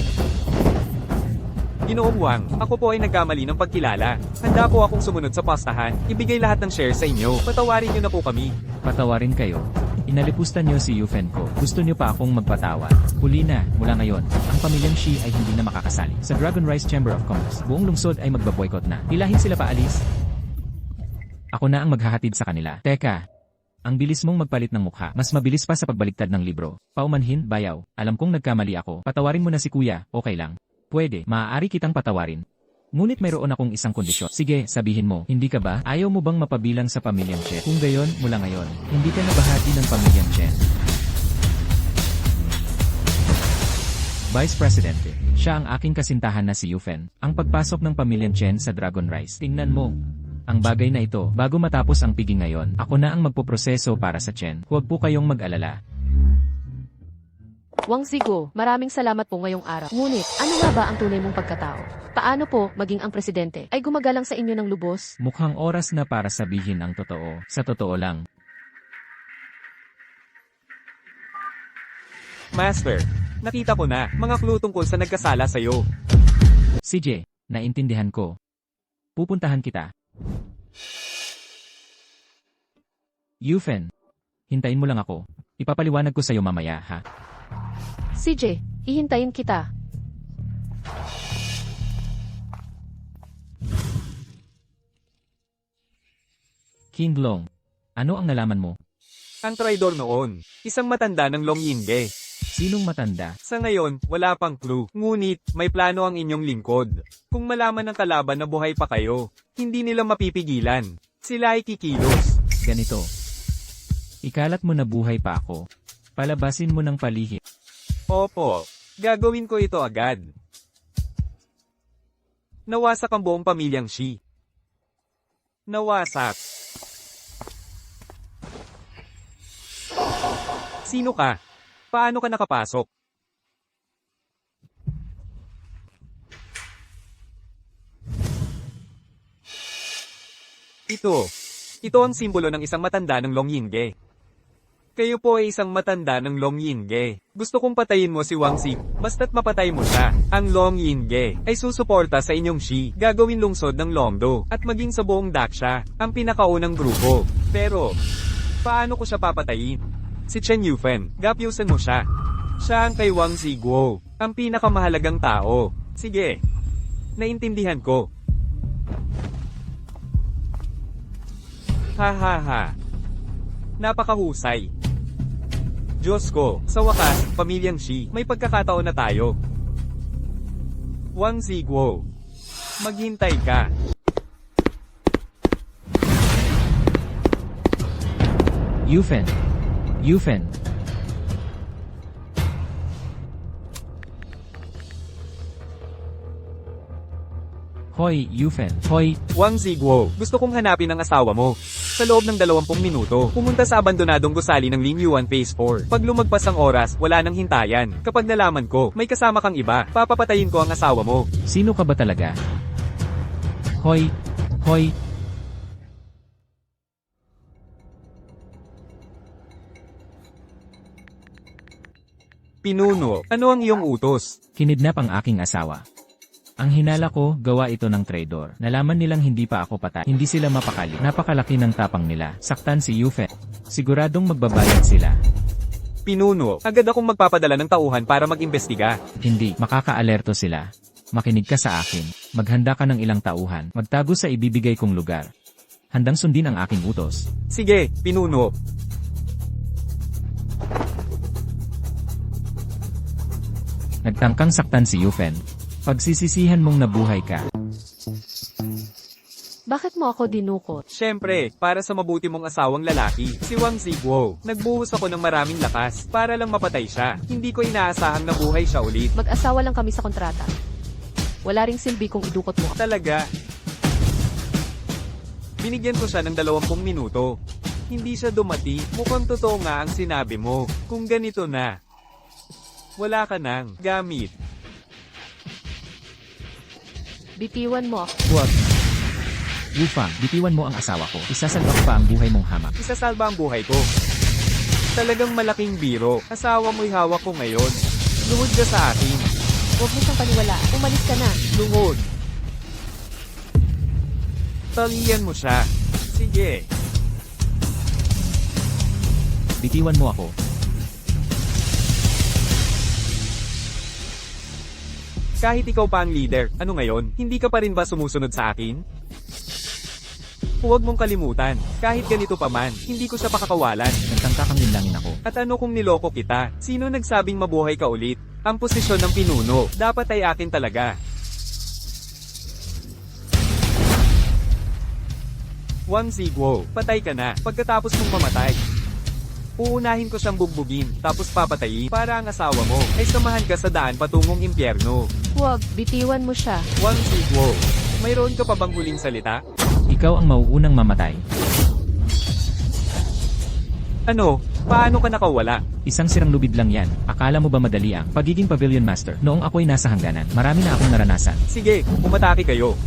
Ginoong Wang, ako po ay nagkamali ng pagkilala. Handa po akong sumunod sa pastahan. Ibigay lahat ng shares sa inyo. Patawarin niyo na po kami. Patawarin kayo. Inalipustan niyo si Yufen ko. Gusto niyo pa akong magpatawad. Huli na, mula ngayon, ang pamilyang Shi ay hindi na makakasali. Sa Dragon Rice Chamber of Commerce, buong lungsod ay magbaboycott na. Hilahin sila paalis. Ako na ang maghahatid sa kanila. Teka. Ang bilis mong magpalit ng mukha. Mas mabilis pa sa pagbaliktad ng libro. Paumanhin, bayaw. Alam kong nagkamali ako. Patawarin mo na si kuya, okay lang. Pwede, maaari kitang patawarin. Ngunit mayroon akong isang kondisyon. Sige, sabihin mo, hindi ka ba? Ayaw mo bang mapabilang sa pamilyang Chen? Kung gayon, mula ngayon, hindi ka na bahagi ng pamilyang Chen. Vice Presidente, siya ang aking kasintahan na si Yufen. Ang pagpasok ng pamilyang Chen sa Dragon Rice. Tingnan mo. Ang bagay na ito, bago matapos ang piging ngayon, ako na ang magpoproseso para sa Chen. Huwag po kayong mag-alala. Wang Zigo, maraming salamat po ngayong araw. Ngunit, ano nga ba ang tunay mong pagkatao? Paano po maging ang presidente ay gumagalang sa inyo ng lubos? Mukhang oras na para sabihin ang totoo. Sa totoo lang. Master, nakita ko na, mga clue tungkol sa nagkasala sa'yo. CJ, naintindihan ko. Pupuntahan kita. Yufen, hintayin mo lang ako. Ipapaliwanag ko sa'yo mamaya, ha? CJ, hihintayin kita. King Long, ano ang nalaman mo? Ang traidor noon, isang matanda ng Long Yingge. Sinong matanda? Sa ngayon, wala pang clue. Ngunit, may plano ang inyong lingkod. Kung malaman ng kalaban na buhay pa kayo, hindi nila mapipigilan. Sila ay kikilos. Ganito. Ikalat mo na buhay pa ako. Palabasin mo ng palihim. Opo, gagawin ko ito agad. Nawasak ang buong pamilyang Shi. Nawasak. Sino ka? Paano ka nakapasok? Ito ang simbolo ng isang matanda ng Long Yingge. Kayo po ay isang matanda ng Long Yingge. Gusto kong patayin mo si Wang Xi, basta't mapatay mo siya. Ang Long Yingge ay susuporta sa inyong Shi, gagawin lungsod ng Longdo, at maging sa buong Daksha, ang pinakaunang grupo. Pero, paano ko siya papatayin? Si Chen Yufen, gapyusan mo siya. Siya ang kay Wang Ziguo, ang pinakamahalagang tao. Sige, naintindihan ko. Ha ha ha. Napakahusay. Diyos ko, sa wakas, pamilyang Shi, may pagkakataon na tayo. Wang Ziguo, maghintay ka. Yufen. Yufen. Hoy, Yufen. Hoy, Wang Ziguo, gusto kong hanapin ang asawa mo. Sa loob ng 20 minuto, pumunta sa abandonadong gusali ng Ling Yuan Phase 4. Pag lumagpas ang oras, wala nang hintayan. Kapag nalaman ko, may kasama kang iba, papapatayin ko ang asawa mo. sino ka ba talaga? Hoy, hoy. Pinuno, ano ang iyong utos? Kinidnap ang aking asawa. Ang hinala ko, gawa ito ng traidor. Nalaman nilang hindi pa ako patay. Hindi sila mapakali. Napakalaki ng tapang nila. Saktan si Yufen. Siguradong magbabayad sila. Pinuno, agad akong magpapadala ng tauhan para mag-imbestiga. Hindi, makaka-alerto sila. Makinig ka sa akin. Maghanda ka ng ilang tauhan. Magtago sa ibibigay kong lugar. Handang sundin ang aking utos. Sige, Pinuno. Nagtangkang saktan si Yufen. Pagsisisihan mong nabuhay ka. Bakit mo ako dinukot? Siyempre, para sa mabuti mong asawang lalaki, si Wang Ziguo. Nagbuhos ako ng maraming lakas para lang mapatay siya. Hindi ko inaasahang nabuhay siya ulit. Mag-asawa lang kami sa kontrata. Wala ring silbi kung idukot mo. Talaga. Binigyan ko siya ng 20 minuto. Hindi siya dumati. Mukhang totoo nga ang sinabi mo. Kung ganito na, wala ka nang gamit. Bitiwan mo ako. Huwag. Wufang, bitiwan mo ang asawa ko. Isasalba ko pa ang buhay mong hamak. Isasalba ang buhay ko. Talagang malaking biro. Asawa mo'y hawak ko ngayon. Luhod ka sa akin. Huwag mo siyang paniwalaan. Umalis ka na. Luhod. Talian mo siya. Sige. Bitiwan mo ako. Kahit ikaw pa ang leader, ano ngayon, hindi ka pa rin ba sumusunod sa akin? Huwag mong kalimutan, kahit ganito pa man, hindi ko siya pakakawalan. Nagtangka kang linlangin ako. At ano kung niloko kita? Sino nagsabing mabuhay ka ulit? Ang posisyon ng pinuno, dapat ay akin talaga. Wang Ziguo, patay ka na, pagkatapos mong mamatay. Uunahin ko siyang bugbugin, tapos papatayin, para ang asawa mo ay samahan ka sa daan patungong impyerno. Huwag, bitiwan mo siya. Wang Ziguo, mayroon ka pa bang huling salita? Ikaw ang mauunang mamatay. Ano? Paano ka nakawala? Isang sirang lubid lang yan. Akala mo ba madali ang pagiging pavilion master? Noong ako'y nasa hangganan, marami na akong naranasan. Sige, umatake kayo.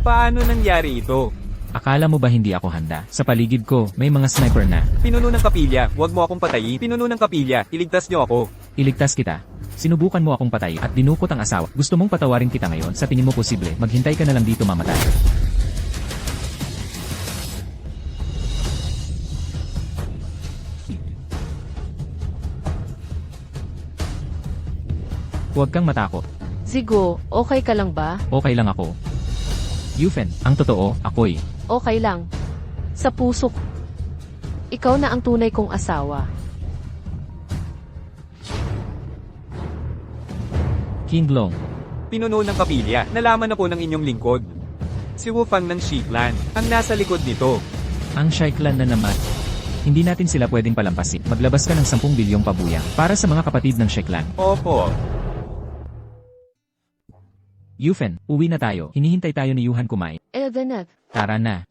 Paano nangyari ito? Akala mo ba hindi ako handa? Sa paligid ko, may mga sniper na. Pinuno ng kapilya, huwag mo akong patayin. Pinuno ng kapilya, iligtas niyo ako. Iligtas kita. Sinubukan mo akong patayin at dinukot ang asawa. Gusto mong patawarin kita ngayon? Sa tingin mo posible, maghintay ka na lang dito mamatay. Huwag kang matakot. Zigo, okay ka lang ba? Okay lang ako. Yufen, ang totoo, ako'y. Okay lang. Sa puso ko. Ikaw na ang tunay kong asawa. King Long. Pinuno ng kapilya, nalaman na po ng inyong lingkod. Si Wufang ng Shiklan, ang nasa likod nito. Ang Shaiklan na naman. Hindi natin sila pwedeng palampasin. Maglabas ka ng 10 bilyong pabuyang para sa mga kapatid ng Shaiklan. Opo. Yufen, uwi na tayo. Hinihintay tayo ni Yuhan kumain. Elvenet, Tara na.